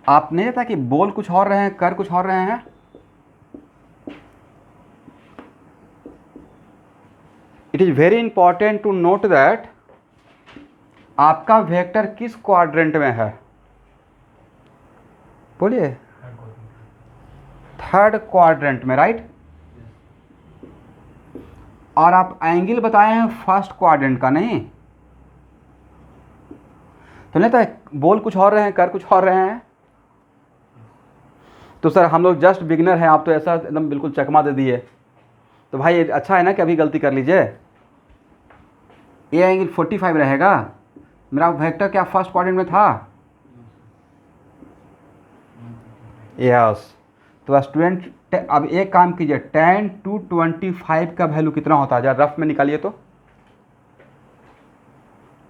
आप नहीं था कि बोल कुछ और रहे हैं कर कुछ और रहे हैं। It is very important to note that आपका वेक्टर किस क्वाड्रेंट में है, बोलिए थर्ड क्वाड्रेंट में, राइट? और आप एंगल बताए हैं फर्स्ट क्वाड्रेंट का, नहीं तो नहीं था बोल कुछ और रहे हैं कर कुछ और रहे हैं। तो सर हम लोग जस्ट बिगिनर हैं, आप तो ऐसा एकदम बिल्कुल चकमा दे दिए। तो भाई अच्छा है ना कि अभी गलती कर लीजिए। ये एंगल 45 रहेगा, मेरा वेक्टर क्या फर्स्ट क्वाड्रेंट में था? यस। तो स्टूडेंट अब एक काम कीजिए, tan 225 का वैल्यू कितना होता है, जरा रफ में निकालिए तो।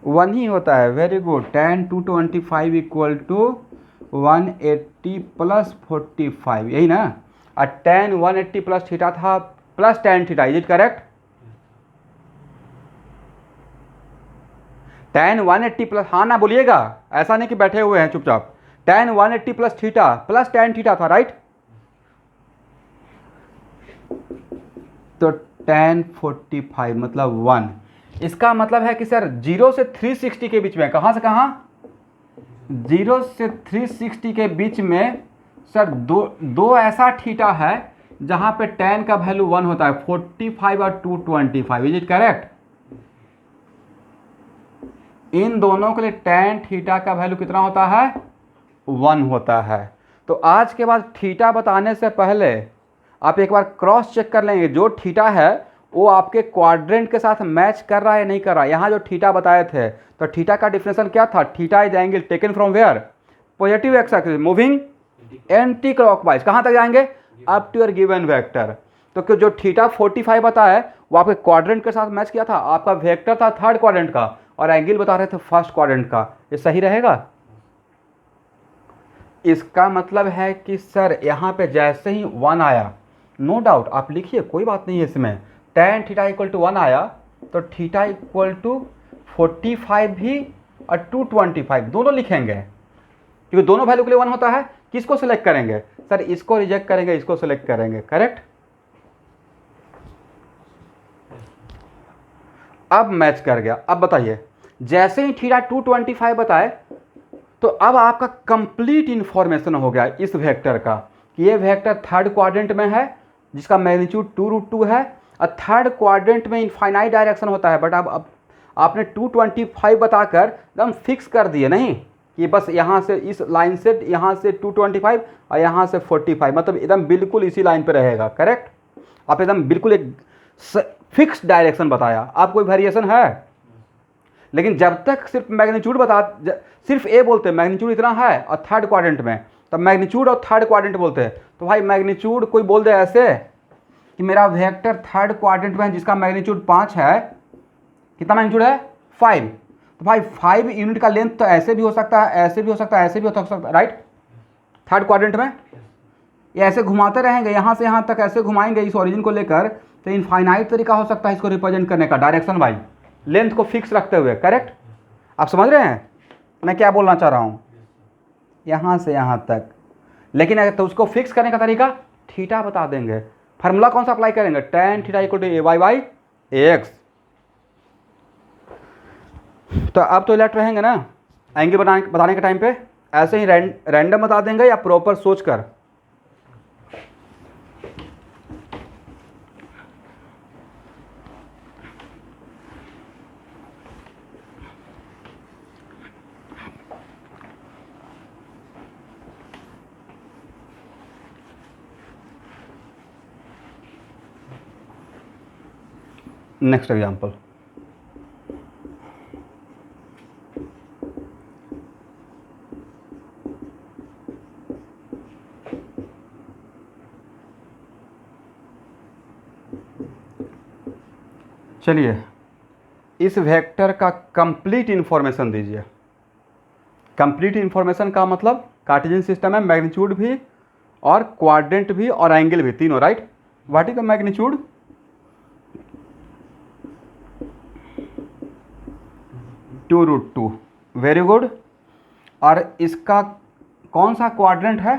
1 ही होता है, very good. tan 225 equal to 180 plus 45, यही ना। और tan 180 प्लस थीटा था plus tan theta, is it correct? tan 180 plus, हाँ ना बोलिएगा, ऐसा नहीं कि बैठे हुए हैं चुपचाप। tan 180 plus theta plus tan theta था, राइट? तो tan 45 मतलब 1। इसका मतलब है कि सर 0 से 360 के बीच में, कहाँ से कहाँ, 0 से 360 के बीच में सर दो ऐसा थीटा है जहाँ पे tan का वैल्यू 1 होता है, 45 और 225, इज इट करेक्ट? इन दोनों के लिए tan थीटा का वैल्यू कितना होता है, 1 होता है। तो आज के बाद थीटा बताने से पहले आप एक बार क्रॉस चेक कर लेंगे, जो थीटा है वो आपके क्वाड्रेंट के साथ मैच कर रहा है नहीं कर रहा है। यहाँ जो थीटा बताए थे, तो थीटा का डिफिनेशन क्या था, theta is angle taken from where, positive x axis moving anti clockwise, कहाँ तक जाएंगे, up to your given vector. तो जो थीटा 45 बताया वो आपके क्वाड्रेंट के साथ मैच किया था, आपका वेक्टर था थर्ड क्वाड्रेंट का और एंगल बता रहे थे फर्स्ट क्वाड्रेंट का, ये सही रहेगा? इसका मतलब है कि सर यहाँ पे जैसे ही 1 आया, नो डाउट आप लिखिए, कोई बात नहीं है इसमें, tan थीटा इक्वल टू 1 आया तो थीटा इक्वल टू 45 भी और 225 दोनों लिखेंगे, क्योंकि दोनों वैल्यू के लिए 1 होता है। किसको सिलेक्ट करेंगे सर, इसको रिजेक्ट करेंगे, इसको सिलेक्ट करेंगे, करेक्ट? अब मैच कर गया। अब बताइए, जैसे ही थीटा 225 बताए तो अब आपका कंप्लीट इंफॉर्मेशन हो गया इस वेक्टर का कि ये वेक्टर थर्ड क्वाड्रेंट में है जिसका मैग्नीट्यूड 2√2 है, और थर्ड क्वाड्रेंट में इनफाइनाइट डायरेक्शन होता है। बट अब आपने 225 बताकर एकदम फिक्स कर दिए नहीं कि बस यहाँ से इस लाइन से यहाँ से 225 और यहाँ से 45, मतलब एकदम बिल्कुल इसी लाइन पे रहेगा, करेक्ट? आप एकदम बिल्कुल एक फिक्स डायरेक्शन बताया, आप कोई वेरिएशन है? लेकिन जब तक सिर्फ मैग्नीट्यूड सिर्फ ए बोलते हैं मैग्नीट्यूड इतना है और थर्ड क्वाड्रेंट में, तब मैग्नीट्यूड और थर्ड क्वाड्रेंट बोलते हैं। तो भाई मैग्नीट्यूड कोई बोल दे ऐसे कि मेरा वेक्टर थर्ड क्वाड्रेंट में है जिसका मैग्नीट्यूड 5 है, कितना मैग्नीट्यूड है, 5। तो भाई 5 यूनिट का लेंथ तो ऐसे भी हो सकता है, ऐसे भी हो सकता है, ऐसे भी हो सकता है, राइट? थर्ड क्वाड्रेंट में ये ऐसे घुमाते रहेंगे, यहाँ से यहाँ तक ऐसे घुमाएंगे इस ओरिजिन को लेकर, तो इनफाइनाइट तरीका हो सकता है इसको रिप्रेजेंट करने का, डायरेक्शन वाइज लेंथ को फिक्स रखते हुए, करेक्ट? आप समझ रहे हैं मैं क्या बोलना चाह रहा हूँ, यहाँ से यहाँ तक। लेकिन अगर तो उसको फिक्स करने का तरीका थीटा बता देंगे। फार्मूला कौन सा अप्लाई करेंगे, tan theta equal to a Y by A x. तो अब तो अलर्ट रहेंगे ना एंगल बताने के टाइम पे, ऐसे ही रैंडम बता देंगे या प्रॉपर सोच कर। नेक्स्ट एग्जाम्पल, चलिए इस वेक्टर का कंप्लीट इंफॉर्मेशन दीजिए। कंप्लीट इंफॉर्मेशन का मतलब कार्टेशियन सिस्टम है, मैग्नीट्यूड भी और क्वाड्रेंट भी और एंगल भी, तीनों, right. What is the magnitude, 2√2, very good. और इसका कौन सा क्वाड्रेंट है,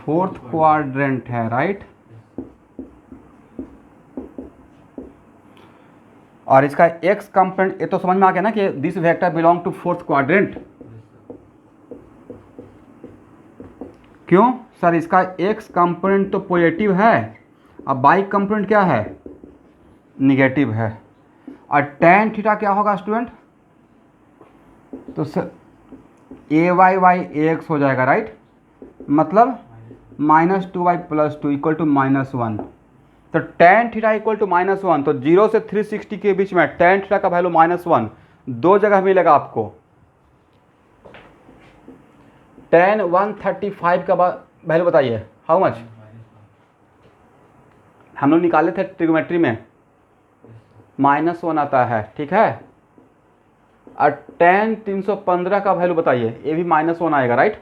फोर्थ क्वाड्रेंट है, राइट। और इसका एक्स कंपोनेंट, ये तो समझ में आ गया ना कि this vector belong to fourth quadrant. क्यों सर, इसका एक्स कंपोनेंट तो पॉजिटिव है, अब बाई कंपोनेंट क्या है, निगेटिव है। और tan थीटा क्या होगा स्टूडेंट, तो sir A Y by A x हो जाएगा, राइट। मतलब -2y + 2 इक्वल टू -1। तो tan थीटा इक्वल टू -1, तो 0 से 360 के बीच में tan थीटा का वैल्यू -1 दो जगह मिलेगा आपको। tan 135 का वैल्यू बताइए, हाउ मच, हम लोग निकाले थे ट्रिग्नोमेट्री में, -1 आता है, ठीक है। और tan 315 का वैल्यू बताइए, ये भी -1 आएगा, राइट।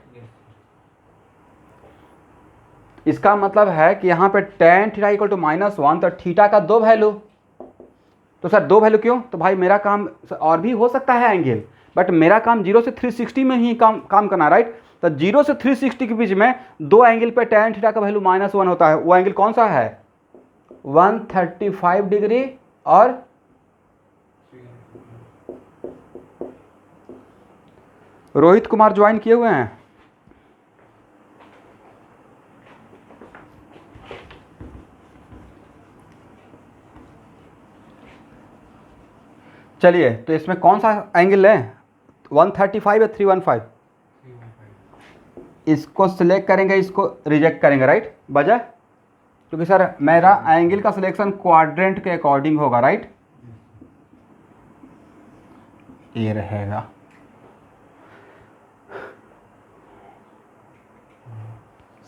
इसका मतलब है कि यहाँ पे tan थीटा इक्वल टू -1, तो थीटा का दो वैल्यू। तो सर दो वैल्यू क्यों, तो भाई मेरा काम और भी हो सकता है एंगल, बट मेरा काम 0 से 360 में ही काम करना, राइट। तो 0 से 360 के बीच में दो एंगल पे tan थीटा का वैल्यू -1 होता है, वो एंगल कौन सा है, 135 डिग्री और रोहित कुमार ज्वाइन किए हुए हैं। चलिए तो इसमें कौन सा एंगल लें, 135 या 315, इसको सिलेक्ट करेंगे, इसको रिजेक्ट करेंगे, राइट। वजह, क्योंकि सर मेरा एंगल का सिलेक्शन क्वाड्रेंट के अकॉर्डिंग होगा, राइट। ये रहेगा,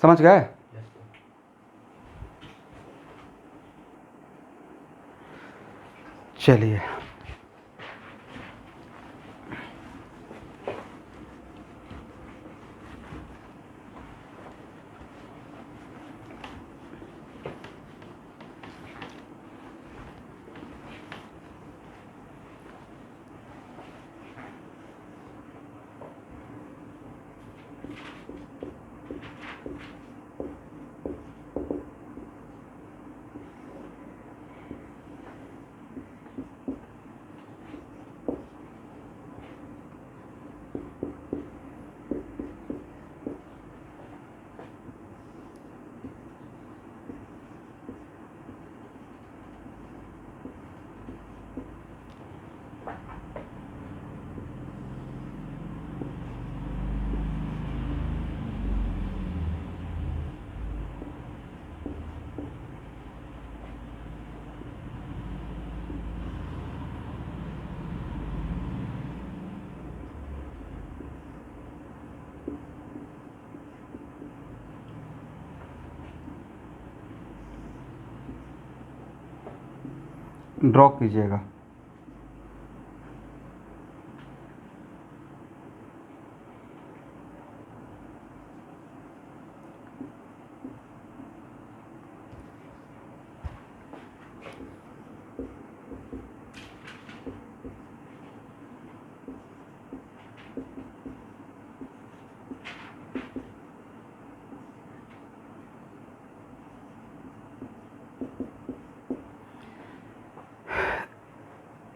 समझ गए। चलिए ड्रॉ कीजिएगा।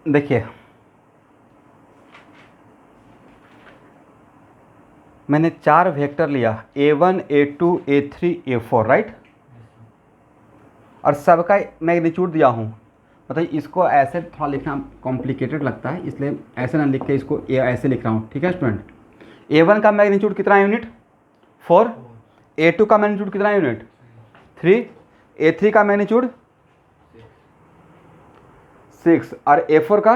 देखिए, मैंने 4 वेक्टर लिया, A1 A2 A3 A4, right. और सबका मैग्नीट्यूड दिया हूँ। मतलब इसको ऐसे थोड़ा लिखना कॉम्प्लिकेटेड लगता है, इसलिए ऐसे ना लिख के इसको ऐसे लिख रहा हूँ, ठीक है स्टूडेंट। A1 का मैग्नीट्यूड कितना यूनिट, 4। A2 का मैग्नीट्यूड कितना यूनिट, 3। A3 का मैग्नीट्यूड 6 और A4 का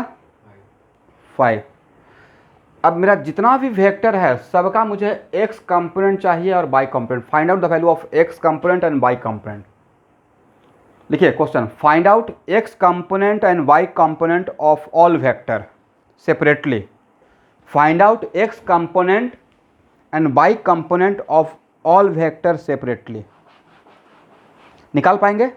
5। अब मेरा जितना भी वेक्टर है सबका मुझे x कंपोनेंट चाहिए और y component. Find out the value of x component and y component. लिखिए question, find out x component and y component of all vector separately. Find out x component and y component of all vector separately. निकाल पाएंगे?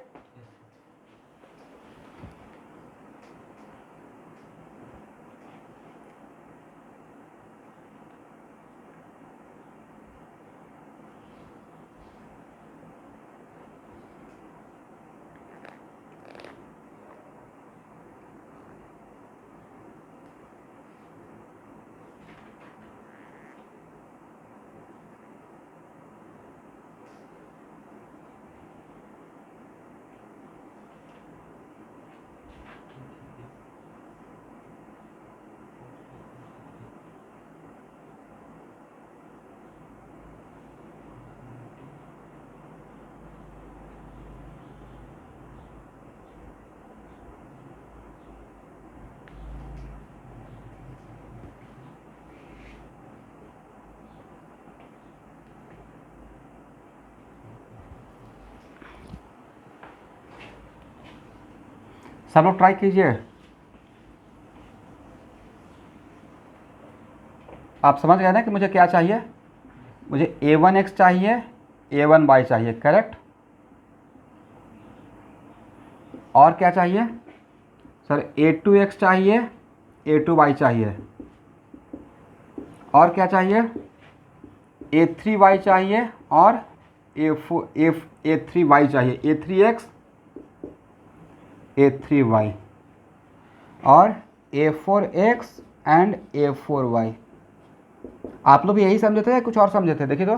सब लोग try कीजिए। आप समझ गए ना कि मुझे क्या चाहिए? मुझे A1x चाहिए, A1y चाहिए, करेक्ट। और क्या चाहिए सर? A2x चाहिए, A2y चाहिए। और क्या चाहिए? A3y चाहिए और A3y चाहिए, A3x A3y और A4x एंड A4y। आप लोग भी यही समझे थे या कुछ और समझे थे? देखिए तो,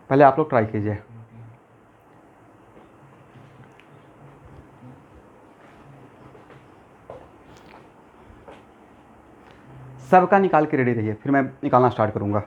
पहले आप लोग ट्राई कीजिए। सबका निकाल के रेडी रहिए, फिर मैं निकालना स्टार्ट करूंगा।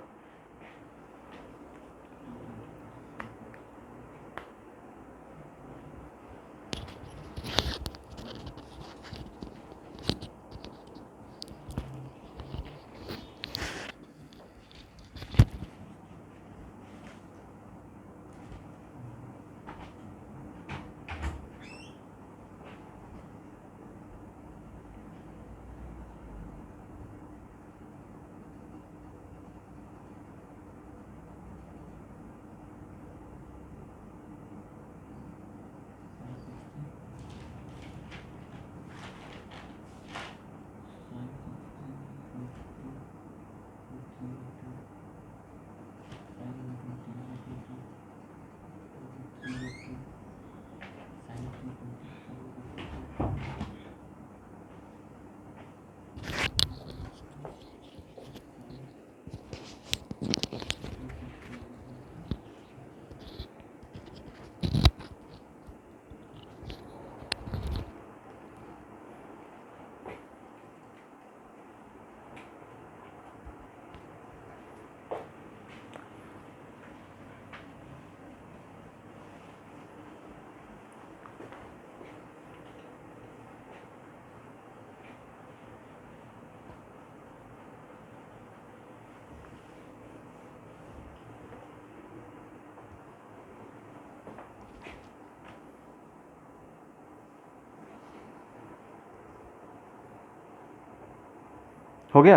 हो गया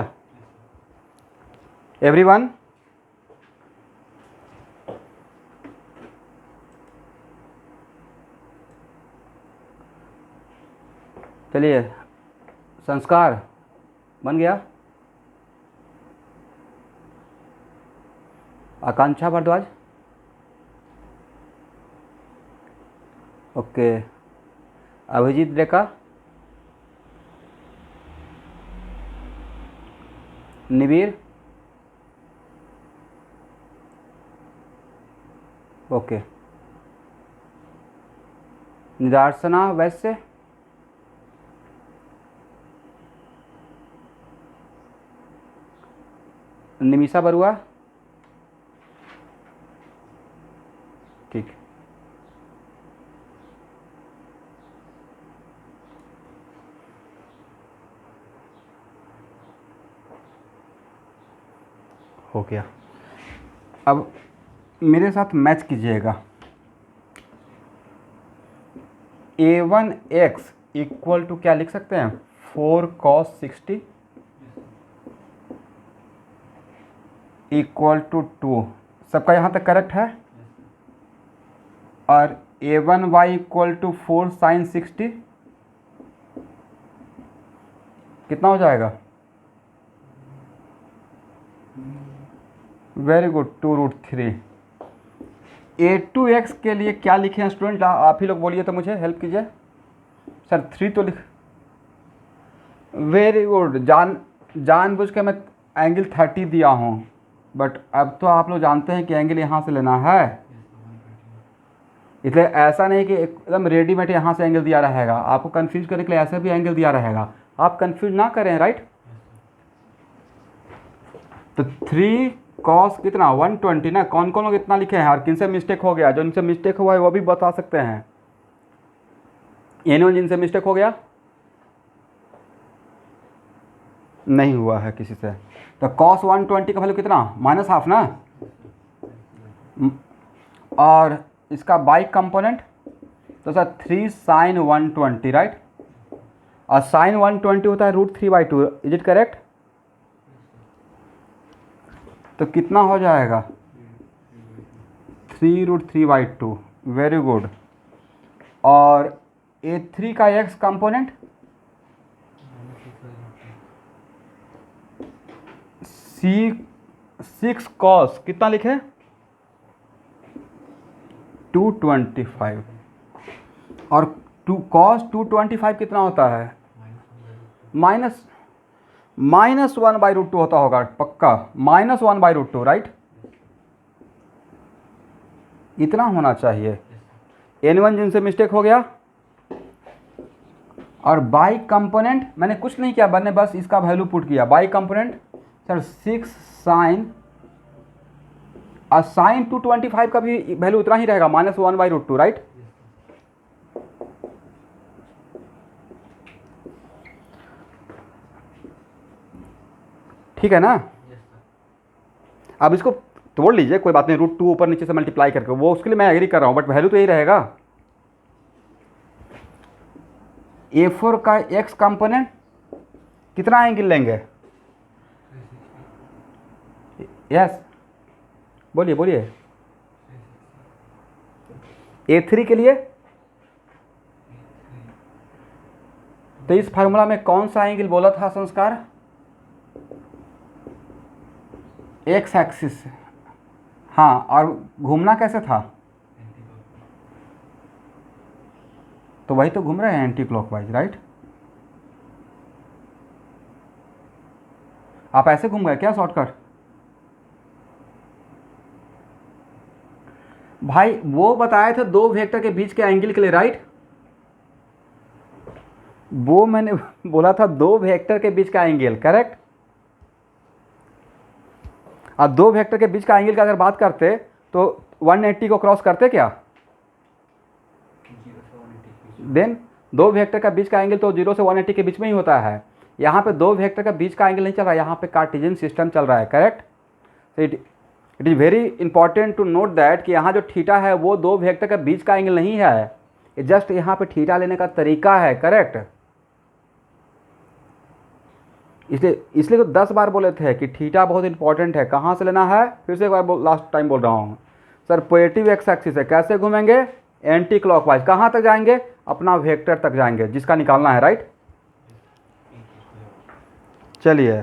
एवरीवन? चलिए, संस्कार बन गया। आकांक्षा भारद्वाज, ओके। अभिजीत रेखा, निवीर, ओके। निदार्शना वैश्य, निमिषा बरुआ, ठीक। हो गया। अब मेरे साथ मैच कीजिएगा। a1x इक्वल टू क्या लिख सकते हैं, 4 cos 60 इक्वल टू 2। सबका यहाँ तक करेक्ट है। और a1y इक्वल टू 4 sin 60 कितना हो जाएगा, वेरी गुड, 2√3। a2x के लिए क्या लिखे हैं स्टूडेंट, आप ही लोग बोलिए तो मुझे हेल्प कीजिए। सर 3 तो लिख, वेरी गुड। जानबूझ के मैं एंगल 30 दिया हूँ, बट अब तो आप लोग जानते हैं कि एंगल यहाँ से लेना है, इसलिए ऐसा नहीं कि एकदम रेडीमेड यहाँ से एंगल दिया रहेगा। आपको कंफ्यूज करने के लिए ऐसे भी एंगल दिया रहेगा, आप कंफ्यूज ना करें, राइट। तो 3 cos कितना 120 ना। कौन कौन लोग इतना लिखे हैं और किन से मिस्टेक हो गया, जो इनसे मिस्टेक हुआ है वो भी बता सकते हैं। एनीवन जिनसे मिस्टेक हो गया, नहीं हुआ है किसी से। तो cos 120 का वैल्यू कितना, -½ ना। और इसका बाई कंपोनेंट तो सर 3 sin 120, राइट। और sin 120 होता है √3/2, इज इट करेक्ट। तो कितना हो जाएगा, 3√3/2, वेरी गुड। और a3 का x कंपोनेंट 6 cos कितना लिखे, 225। और cos 225 कितना होता है, -1/√2 होता होगा पक्का, -1/√2, राइट। इतना होना चाहिए। n1 जिनसे मिस्टेक हो गया। और बाई कंपोनेंट मैंने कुछ नहीं किया, मैंने बस इसका वैल्यू पुट किया। बाई कंपोनेंट सर 6 sin, और sin 225 का भी वैल्यू उतना ही रहेगा, -1/√2, राइट। ठीक है ना। अब इसको तोड़ लीजिए, कोई बात नहीं, √2 ऊपर नीचे से मल्टीप्लाई करके, वो उसके लिए मैं एग्री कर रहा हूँ, बट वैल्यू तो यही रहेगा। a4 का x कंपोनेंट कितना एंगल लेंगे, यस बोलिए बोलिए। a3 के लिए तो इस फार्मूला में कौन सा एंगल बोला था संस्कार, x एक्सिस, हाँ। और घूमना कैसे था, तो वही तो घूम रहे हैं एंटी क्लॉकवाइज, राइट। आप ऐसे घूम गए क्या शॉर्टकट, भाई वो बताए थे 2 वेक्टर के बीच के एंगल के लिए, राइट। वो मैंने बोला था 2 वेक्टर के बीच का एंगल, करेक्ट। अब 2 वेक्टर के बीच का एंगल की अगर बात करते तो 180 को क्रॉस करते क्या, देन 2 वेक्टर का बीच का एंगल तो 0 से 180 के बीच में ही होता है। यहाँ पे 2 वेक्टर का बीच का एंगल नहीं चल रहा है, यहाँ पे कार्टेशियन सिस्टम चल रहा है, करेक्ट। तो it is very important to note that कि यहाँ जो थीटा है वो 2 वेक्टर का बीच का एंगल नहीं है, जस्ट यहाँ पे थीटा लेने का तरीका है, करेक्ट। इसलिए तो 10 बार बोले थे कि थीटा बहुत इंपॉर्टेंट है। कहाँ से लेना है, फिर से एक बार लास्ट टाइम बोल रहा हूँ सर, पॉजिटिव एक्स एक्सिस है, कैसे घूमेंगे, एंटी क्लॉकवाइज। कहाँ तक जाएंगे, अपना वेक्टर तक जाएंगे जिसका निकालना है, राइट। चलिए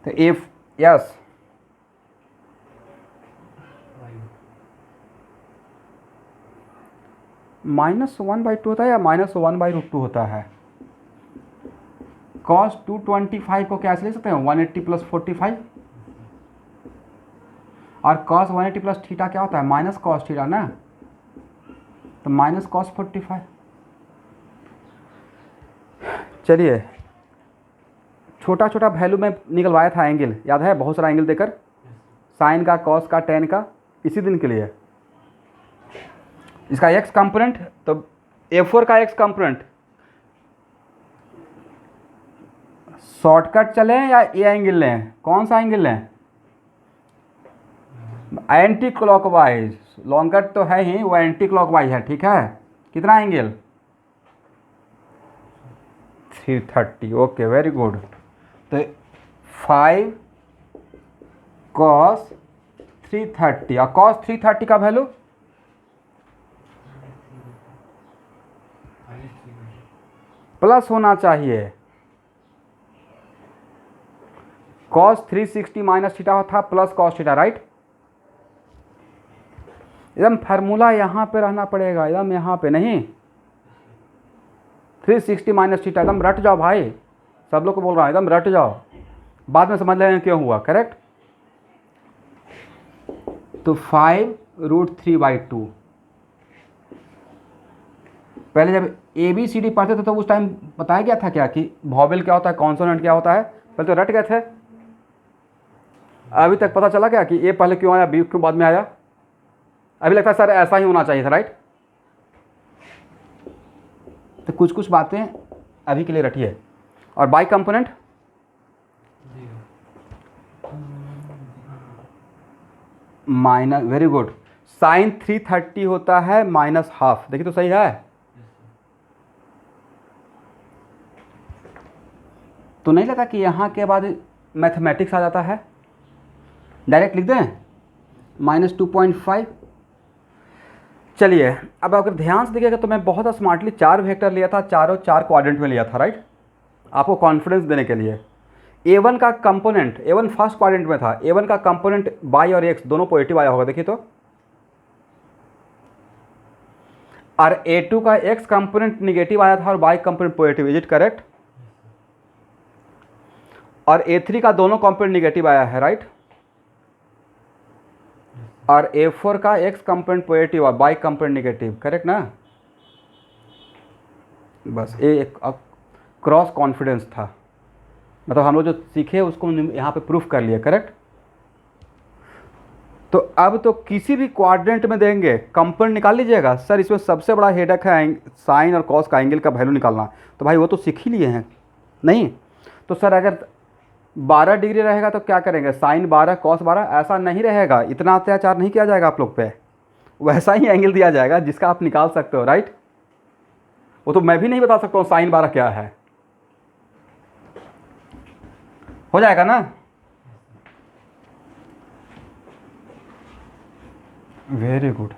तो इफ यस -1/2 होता है या -1/√2 होता है? cos 225 को कैसे लिख सकते हैं? 180 + 45। और cos 180 प्लस थीटा क्या होता है? माइनस कॉस थीटा ना, तो माइनस कॉस 45। चलिए, छोटा छोटा वैल्यू में निकलवाया था एंगल, याद है? बहुत सारा एंगल देकर, साइन का, कॉस का, टेन का, इसी दिन के लिए। इसका एक्स कंपोनेंट, तो A4 का एक्स कंपोनेंट शॉर्टकट चलें या ये एंगल लें? कौन सा एंगल लें? Anti clockwise. लॉन्ग कट तो है ही, वो एंटी क्लॉकवाइज है, ठीक है। कितना एंगल? 330। Okay, very good. तो 5 cos 330, और cos 330 का वैल्यू प्लस होना चाहिए। cos 360 माइनस थीटा था प्लस cos थीटा, राइट? एकदम फार्मूला यहाँ पे रहना पड़ेगा, एकदम यहाँ पे नहीं। 360 माइनस थीटा, एकदम रट जाओ भाई, सब लोग को बोल रहा हूँ, एकदम रट जाओ, बाद में समझ लेंगे क्यों हुआ, करेक्ट? तो 5√3/2। पहले जब ABCD पढ़ते थे तो उस टाइम बताया गया था क्या कि वॉवेल क्या होता है, कॉन्सोनेंट क्या होता है? पहले तो रट गए थे। अभी तक पता चला क्या कि A पहले क्यों आया, B क्यों बाद में आया? अभी लगता है सर ऐसा ही होना चाहिए था, राइट? तो कुछ कुछ बातें अभी के लिए रटिए। और y component minus, very good. Sine 330 होता है -½ देखिए तो सही है। तो नहीं लगा कि यहाँ के बाद मैथमेटिक्स आ जाता है? डायरेक्ट लिख दें -2.5। चलिए, अब अगर ध्यान से देखिएगा तो मैं बहुत स्मार्टली 4 वेक्टर लिया था, चारों 4 क्वाड्रेंट में लिया था, राइट? आपको कॉन्फिडेंस देने के लिए। A1 का कंपोनेंट, A1 फर्स्ट क्वाड्रेंट में था, A1 का कंपोनेंट y और x दोनों पॉजिटिव आया होगा, देखिए तो। और A2 का x कंपोनेंट निगेटिव आया था और y component positive, is it correct? और A3 का दोनों कंपोनेंट निगेटिव आया है, राइट? और A4 का x कंपोनेंट पॉजिटिव और y कंपोनेंट निगेटिव, करेक्ट ना? बस ये एक क्रॉस कॉन्फिडेंस था, मतलब हम लोग जो सीखे उसको यहाँ पे प्रूफ कर लिए, करेक्ट? तो अब तो किसी भी क्वाड्रेंट में देंगे, कंपोनेंट निकाल लीजिएगा। सर इसमें सबसे बड़ा हेडक है साइन और कॉस का एंगल का वैल्यू निकालना, तो भाई वो तो सीख ही लिए हैं। नहीं तो सर अगर 12 डिग्री रहेगा तो क्या करेंगे? साइन 12 कॉस 12, ऐसा नहीं रहेगा, इतना अत्याचार नहीं किया जाएगा आप लोग पे। वैसा ही एंगल दिया जाएगा जिसका आप निकाल सकते हो, राइट? वो तो मैं भी नहीं बता सकता हूँ साइन 12 क्या है। हो जाएगा ना? Very good.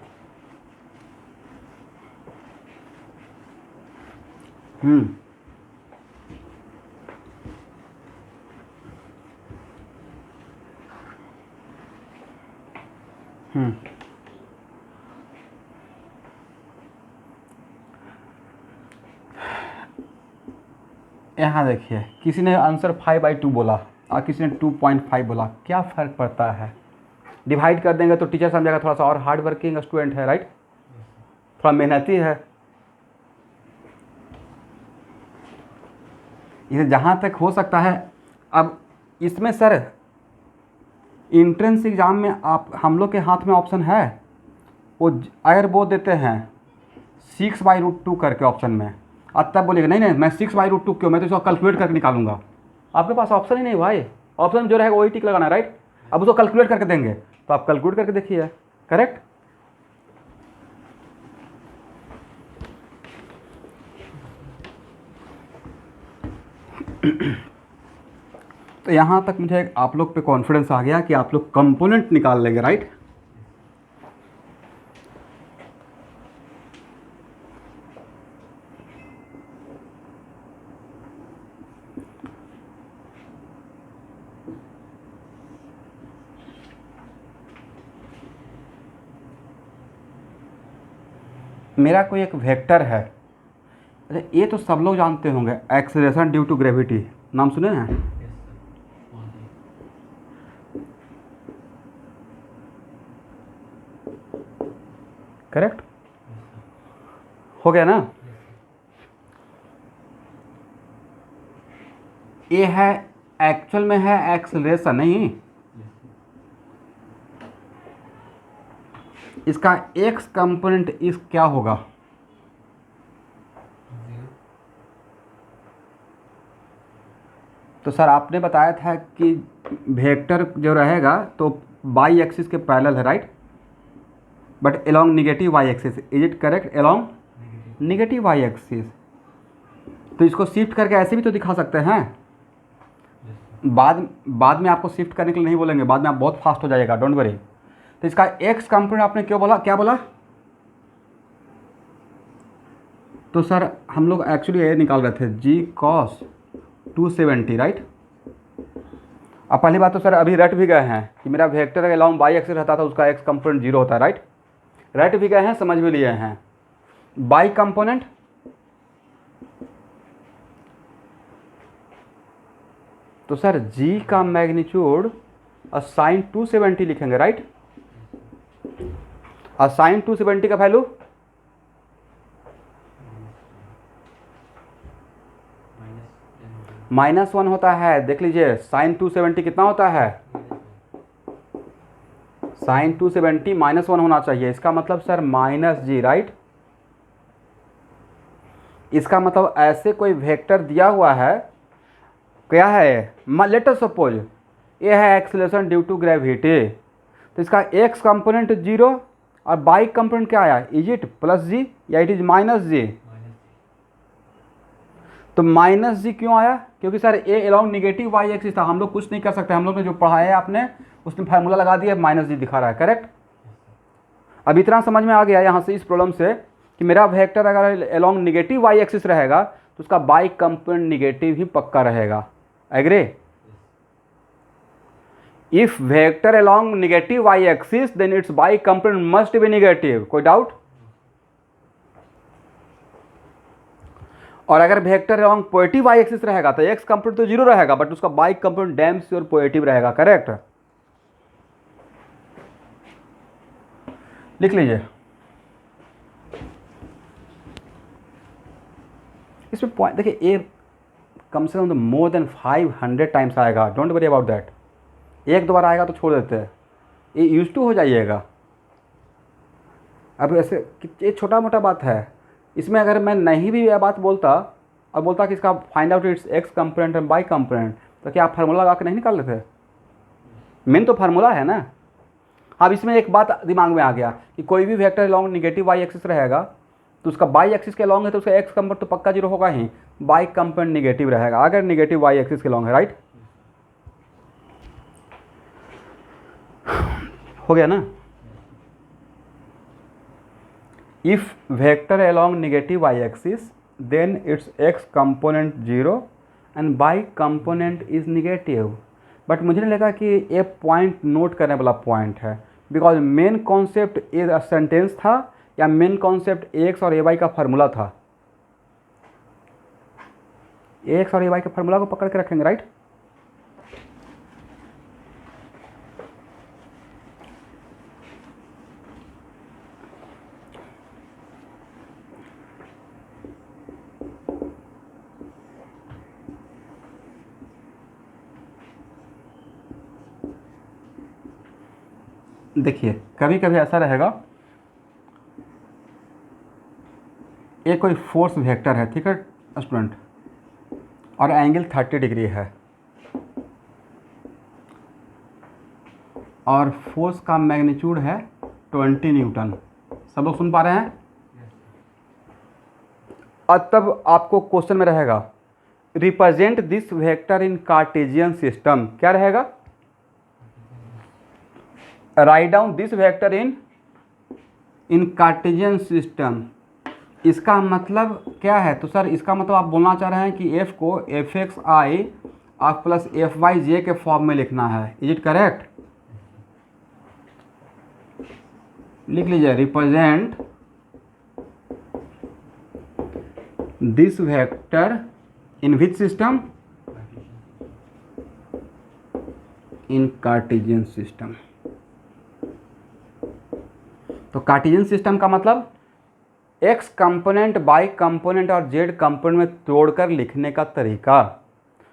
यहाँ देखिए, किसी ने आंसर 5/2 बोला और किसी ने 2.5 बोला, क्या फ़र्क पड़ता है? डिवाइड कर देंगे तो टीचर समझेगा थोड़ा सा और हार्ड वर्किंग स्टूडेंट है, राइट? थोड़ा मेहनती है। इसे जहाँ तक हो सकता है, अब इसमें सर इंट्रेंस एग्ज़ाम में आप हम लोग के हाथ में ऑप्शन है, वो अगर वो देते हैं 6/√2 करके ऑप्शन में, और तब बोलेगा नहीं नहीं मैं 6/√2 क्यों, मैं तो इसको कैलकुलेट करके निकालूंगा। आपके पास ऑप्शन ही नहीं भाई, ऑप्शन जो रहेगा वही टिक लगाना है, राइट? अब उसको कैलकुलेट करके देंगे तो आप कैलकुलेट करके देखिए, करेक्ट? तो यहाँ तक मुझे आप लोग पे कॉन्फिडेंस आ गया कि आप लोग कंपोनेंट निकाल लेंगे, राइट? मेरा कोई एक वेक्टर है, अच्छा ये तो सब लोग जानते होंगे, एक्सेलरेशन ड्यू टू ग्रेविटी, नाम सुने हैं? करेक्ट हो गया ना? ये है एक्चुअल में है एक्सेलरेशन, नहीं इसका एक्स कंपोनेंट इस क्या होगा? तो सर आपने बताया था कि वेक्टर जो रहेगा तो बाई एक्सिस के पैरेलल है, right? But along negative y axis, is it correct? Along negative y axis. तो इसको शिफ्ट करके ऐसे भी तो दिखा सकते हैं। बाद में आपको शिफ्ट करने के लिए नहीं बोलेंगे, बाद में आप बहुत फास्ट हो जाएगा, डोंट वरी। तो इसका एक्स कंपोनेंट आपने क्यों बोला, क्या बोला? तो सर हम लोग एक्चुअली ये निकाल रहे थे जी कॉस 270, राइट? अब पहली बात तो सर अभी रट भी गए हैं कि मेरा वेक्टर अलोंग बाई एक्सिस रहता था, उसका एक्स कंपोनेंट 0 होता है, राइट? रट भी गए हैं, समझ भी लिए हैं। बाई कंपोनेंट तो सर जी का मैग्नीट्यूड साइन 270 लिखेंगे, राइट? और साइन 270 का वैल्यू -1 होता है। देख लीजिए साइन 270 कितना होता है? साइन 270 -1 होना चाहिए। इसका मतलब सर -g, राइट? इसका मतलब ऐसे कोई वेक्टर दिया हुआ है, क्या है? लेट अस सपोज ये है एक्सेलरेशन ड्यू टू ग्रेविटी, तो इसका एक्स कंपोनेंट 0 और बाई कंपोनेंट क्या आया? इज इट +g या इट इज -g? तो -g क्यों आया? क्योंकि sir a along negative y axis था, हम लोग कुछ नहीं कर सकते। हम लोग ने जो पढ़ाया है आपने उसमें फार्मूला लगा दिया, -g दिखा रहा है, करेक्ट? अब इतना समझ में आ गया यहाँ से इस प्रॉब्लम से कि मेरा वेक्टर अगर अलोंग नेगेटिव वाई एक्सिस रहेगा तो उसका बाई कंपोनेंट नेगेटिव ही पक्का रहेगा। Agree? If vector along negative y axis then its y component must be negative. कोई डाउट? और अगर vector along positive y axis रहेगा तो एक्स कंपोनेंट तो 0 रहेगा, बट उसका y component damn sure positive रहेगा, करेक्ट? लिख लीजिए। इसमें पॉइंट देखिए, ए कम से कम तो मोर देन 500 टाइम्स आएगा, डोंट वरी अबाउट दैट। एक दो बार आएगा तो छोड़ देते हैं, ये यूज टू हो जाइएगा। अब ऐसे ये छोटा मोटा बात है, इसमें अगर मैं नहीं भी यह बात बोलता और बोलता कि इसका find out it's x component and y component, तो क्या आप फार्मूला लगा के नहीं निकाल लेते? मेन तो फार्मूला है ना। अब इसमें एक बात दिमाग में आ गया कि कोई भी vector along negative y axis रहेगा तो उसका बाई एक्सिस के अलोंग है तो उसका एक्स कंपोनेंट तो पक्का 0 होगा ही, बाई कंपोनेंट नेगेटिव रहेगा अगर नेगेटिव वाई एक्सिस के अलोंग है, राइट? हो गया ना? If vector along negative y axis then its x component 0 and y component is negative. But मुझे नहीं लगा कि ये पॉइंट नोट करने वाला पॉइंट है, because main concept a sentence था या मेन कॉन्सेप्ट एक्स और ए वाई का फार्मूला था। एक्स और ए वाई के फार्मूला को पकड़ के रखेंगे, राइट? देखिए कभी कभी ऐसा रहेगा, एक कोई फोर्स वेक्टर है, ठीक है स्टूडेंट, और एंगल 30 डिग्री है और फोर्स का मैग्नीट्यूड है 20 न्यूटन। सब लोग सुन पा रहे हैं? अब तब आपको क्वेश्चन में रहेगा represent this vector in Cartesian system. क्या रहेगा? Write down this vector in Cartesian system. इसका मतलब क्या है? तो सर इसका मतलब आप बोलना चाह रहे हैं कि f को fxi प्लस fyj के फॉर्म में लिखना है। Is it correct? लिख लीजिए represent this vector in which system, in Cartesian system. तो कार्टेशियन सिस्टम का मतलब एक्स कंपोनेंट, वाई कंपोनेंट और जेड कंपोनेंट में तोड़कर लिखने का तरीका।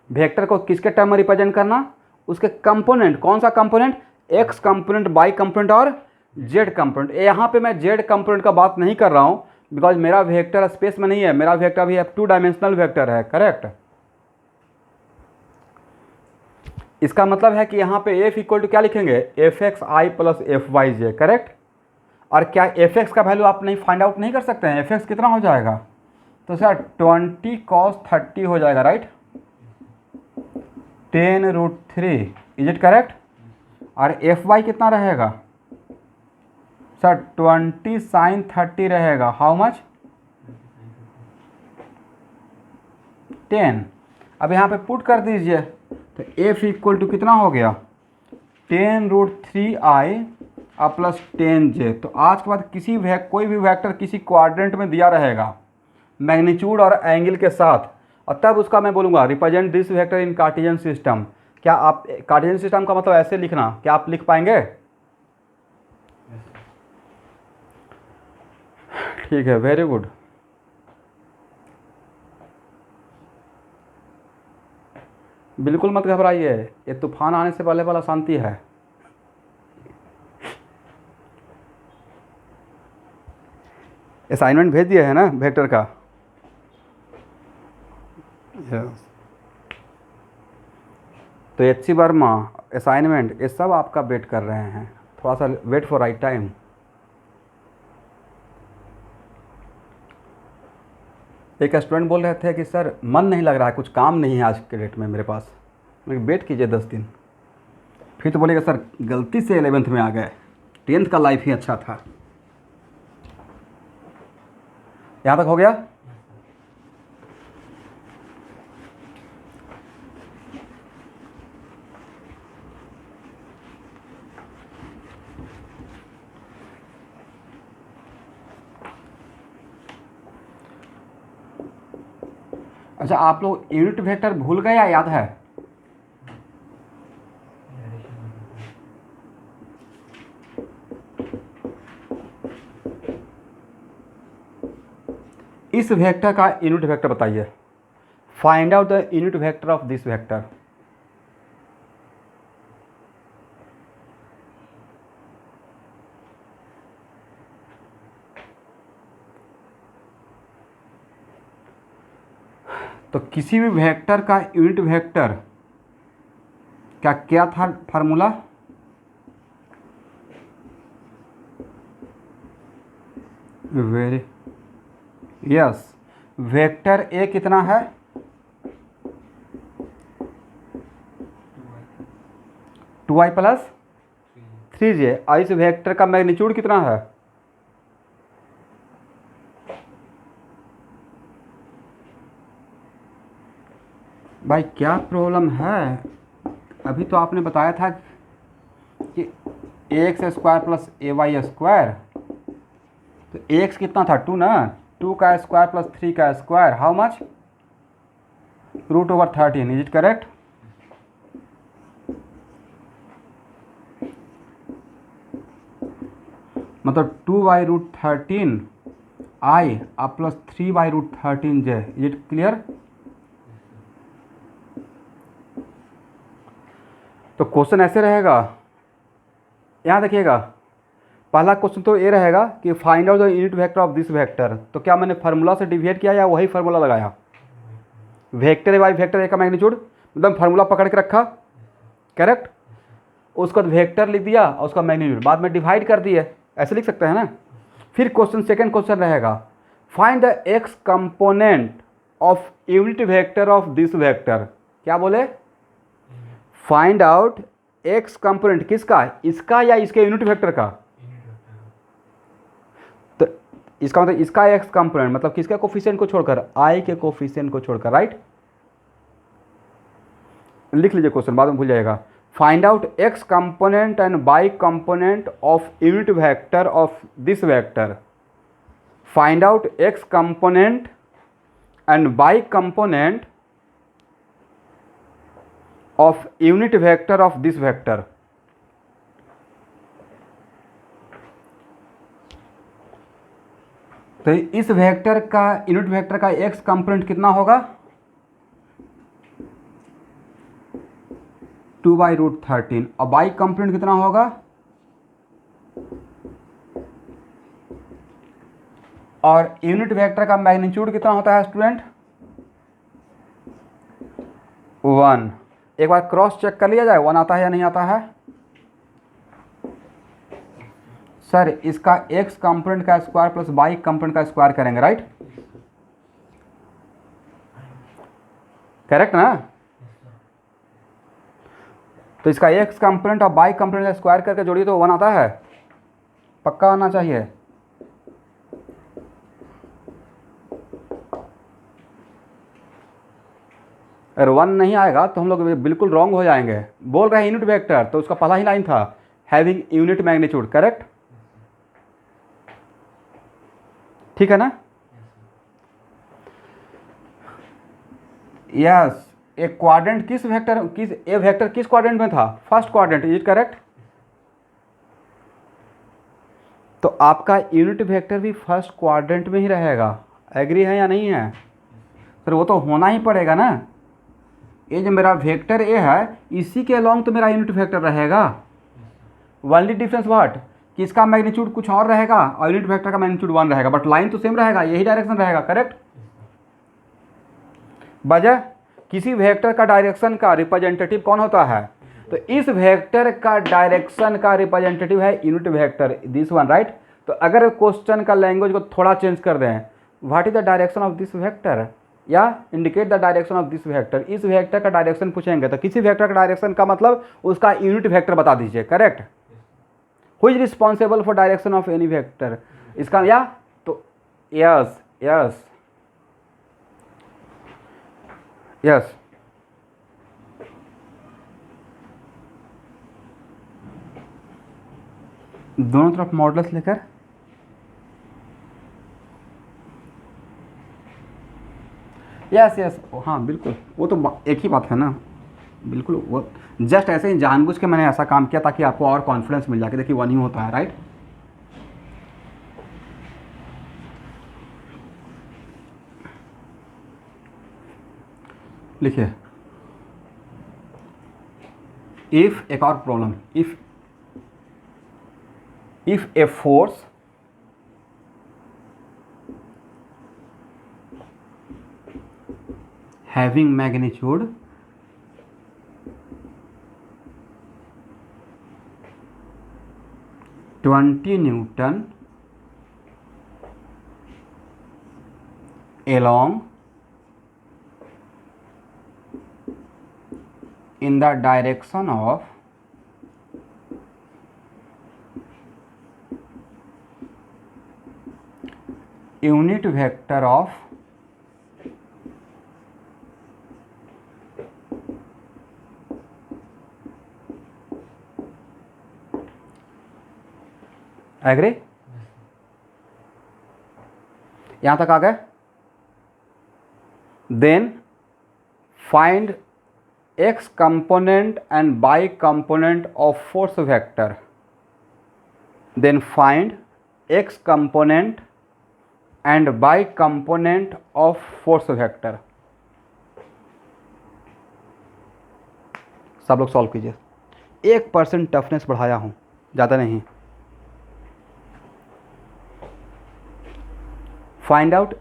वेक्टर को किसके टर्म में रिप्रेजेंट करना, उसके कंपोनेंट, कौन सा component, x component, y component और जेड कंपोनेंट। यहाँ पे मैं जेड कंपोनेंट का बात नहीं कर रहा हूँ बिकॉज मेरा वेक्टर स्पेस में नहीं है, मेरा वेक्टर भी अब 2 डायमेंशनल वेक्टर है, करेक्ट। इसका मतलब है कि यहाँ पे एफ इक्वल टू क्या लिखेंगे, एफ एक्स आई प्लस एफ वाई जे, करेक्ट। और क्या एफ एक्स का वैल्यू आप नहीं फाइंड आउट नहीं कर सकते हैं, एफ एक्स कितना हो जाएगा, तो सर 20 cos 30 हो जाएगा, राइट, 10√3, इज इट करेक्ट। और एफ वाई कितना रहेगा सर, 20 sin 30 रहेगा, हाउ मच, 10। अब यहाँ पे पुट कर दीजिए, तो एफ इक्वल टू कितना हो गया, 10√3i प्लस 10j। तो आज के बाद कोई भी वेक्टर किसी क्वाड्रेंट में दिया रहेगा मैग्नीट्यूड और एंगल के साथ, और तब उसका मैं बोलूँगा represent this vector in Cartesian system. क्या आप कार्टेशियन सिस्टम का मतलब ऐसे लिखना, क्या आप लिख पाएंगे, ठीक है, वेरी गुड। बिल्कुल मत घबराइए, ये तूफान आने से पहले वाला शांति है। असाइनमेंट भेज दिया है ना वेक्टर का, तो एच.सी. वर्मा असाइनमेंट ये सब आपका वेट कर रहे हैं, थोड़ा सा वेट फॉर राइट टाइम। एक स्टूडेंट बोल रहे थे कि सर मन नहीं लग रहा है, कुछ काम नहीं है आज के डेट में मेरे पास, मैं वेट कीजिए 10 दिन, फिर तो बोलेगा सर गलती से 11th में आ गए, 10th का लाइफ ही अच्छा था। यहाँ तक हो गया। अच्छा, आप लोग यूनिट वेक्टर भूल गए या याद है, इस वेक्टर का यूनिट वेक्टर बताइए, find out the unit vector of this vector. तो किसी भी वेक्टर का यूनिट वेक्टर क्या था formula, very yes, vector A कितना है, 2i प्लस 3j, और इस वेक्टर का मैग्नीट्यूड कितना है, भाई क्या प्रॉब्लम है, अभी तो आपने बताया था कि ax² प्लस ay², तो x कितना था 2 ना, 2 का स्क्वायर प्लस 3 का square, how much, √13, is it correct. मतलब 2/√13 i plus 3/√13j, is it clear. तो क्वेश्चन ऐसे रहेगा, यहाँ देखिएगा, पहला क्वेश्चन तो ये रहेगा कि find out the unit vector of this vector. तो क्या मैंने फार्मूला से डिविएट किया या वही फार्मूला लगाया, वेक्टर बाई वेक्टर ए का मैग्नीट्यूड, मतलब फार्मूला पकड़ के रखा, करेक्ट, उसके बाद वेक्टर लिख दिया और उसका मैग्नीट्यूड बाद में डिवाइड कर दिए, ऐसे लिख सकते हैं ना। फिर क्वेश्चन सेकेंड क्वेश्चन रहेगा, find the x component of unit vector of this vector. क्या बोले, फाइंड आउट एक्स कंपोनेंट किसका, इसका या इसके यूनिट वेक्टर का, तो इसका मतलब इसका एक्स कंपोनेंट मतलब किसके कोफिशिएंट को छोड़कर, आई के कोफिशिएंट को छोड़कर, राइट। लिख लीजिए क्वेश्चन, बाद में भूल जाएगा। Find out x component and y component of unit vector of this vector. Find out x component and by component of unit vector of this vector. तो इस वेक्टर का यूनिट वेक्टर का x कंपोनेंट कितना होगा 2/√13 और y component कितना होगा और यूनिट वेक्टर का मैग्नीट्यूड कितना होता है स्टूडेंट 1। एक बार क्रॉस चेक कर लिया जाए 1 आता है या नहीं आता है सर। इसका x कंपोनेंट का स्क्वायर प्लस y कंपोनेंट का स्क्वायर करेंगे राइट, करेक्ट ना। तो इसका x कंपोनेंट और y कंपोनेंट का स्क्वायर करके जोड़िए तो 1 आता है, पक्का आना चाहिए। अगर 1 नहीं आएगा तो हम लोग बिल्कुल रॉन्ग हो जाएंगे। बोल रहे हैं यूनिट वेक्टर, तो उसका पहला ही लाइन था हैविंग यूनिट मैग्नीट्यूड, करेक्ट, ठीक है ना। यस, एक क्वाड्रेंट किस वेक्टर ए वेक्टर किस क्वाड्रेंट में था first quadrant, is it correct. तो आपका यूनिट वेक्टर भी फर्स्ट क्वाड्रेंट में ही रहेगा, एग्री है या नहीं है सर। वो तो होना ही पड़ेगा ना, ये जो मेरा वेक्टर ए है इसी के अलोंग तो मेरा यूनिट वेक्टर रहेगा। ओनली डिफरेंस व्हाट कि इसका मैग्नीट्यूड कुछ और रहेगा और यूनिट वेक्टर का मैग्नीट्यूड 1 रहेगा, बट लाइन तो सेम रहेगा, यही डायरेक्शन रहेगा, करेक्ट। वजह किसी वेक्टर का डायरेक्शन का रिप्रेजेंटेटिव कौन होता है, तो इस वेक्टर का डायरेक्शन का रिप्रेजेंटेटिव है unit vector, this one right. तो अगर क्वेश्चन का लैंग्वेज को थोड़ा चेंज कर दें, what is the direction of this vector या indicate the direction of this vector, इस वेक्टर का डायरेक्शन पूछेंगे तो किसी वेक्टर का डायरेक्शन का मतलब उसका यूनिट वेक्टर बता दीजिए, correct. Who is responsible for direction of any vector, इसका या तो यस यस यस दोनों तरफ मॉडल्स लेकर यस यस हाँ बिल्कुल, वो तो एक ही बात है ना, बिल्कुल। वो जस्ट ऐसे ही जानबूझ के मैंने ऐसा काम किया ताकि आपको और कॉन्फिडेंस मिल जाए कि देखिए 1 ही होता है, राइट। लिखिए इफ, एक और problem, if a force having magnitude 20 Newton along in the direction of unit vector of agree, यहां तक आ गए। Then find x component and y component of force vector, then find x component and y component of force vector। सब लोग solve कीजिए, 1% toughness बढ़ाया हूं, ज़्यादा नहीं। फाइंड आउट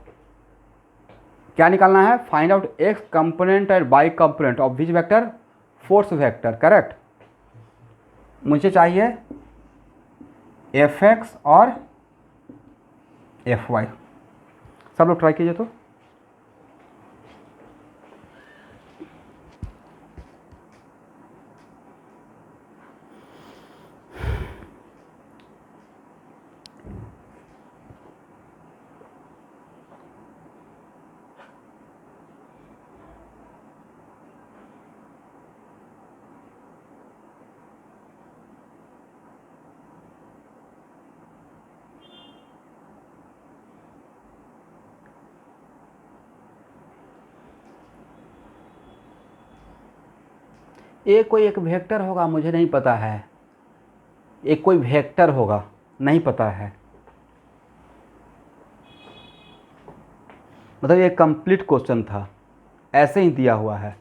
क्या निकालना है, फाइंड आउट एक्स कंपोनेंट और y component of which vector force vector, correct. मुझे चाहिए एफ एक्स और एफ वाई, सब लोग ट्राई कीजिए तो। ये कोई एक वेक्टर होगा, मुझे नहीं पता है, एक कोई वेक्टर होगा, नहीं पता है। मतलब ये कंप्लीट क्वेश्चन था, ऐसे ही दिया हुआ है।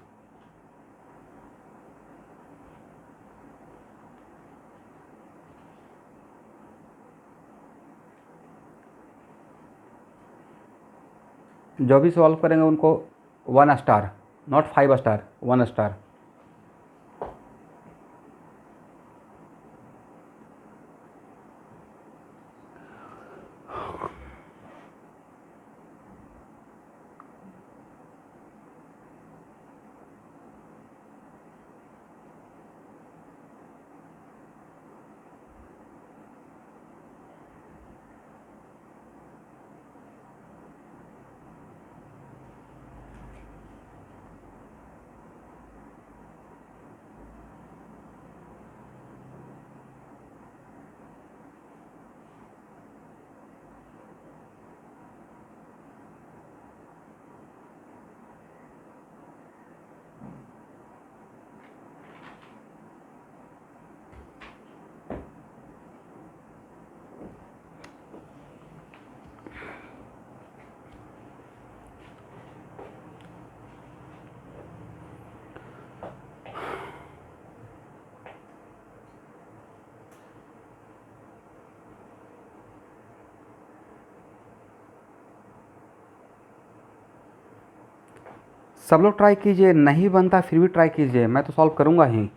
जो भी सॉल्व करेंगे उनको 1 स्टार, नॉट 5 स्टार, 1 स्टार। सब लोग ट्राई कीजिए, नहीं बनता फिर भी ट्राई कीजिए, मैं तो सॉल्व करूँगा ही।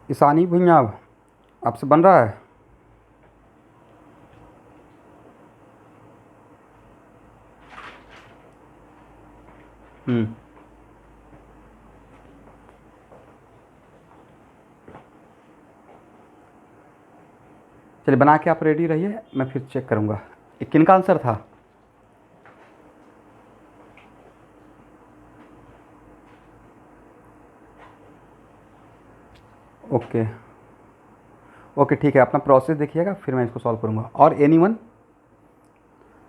ईशानी भुइयाँ आपसे बन रहा है? चलिए बना के आप रेडी रहिए, मैं फिर चेक करूँगा। ये किनका आंसर था? ओके ओके, ठीक है, अपना प्रोसेस देखिएगा, फिर मैं इसको सॉल्व करूँगा। और एनीवन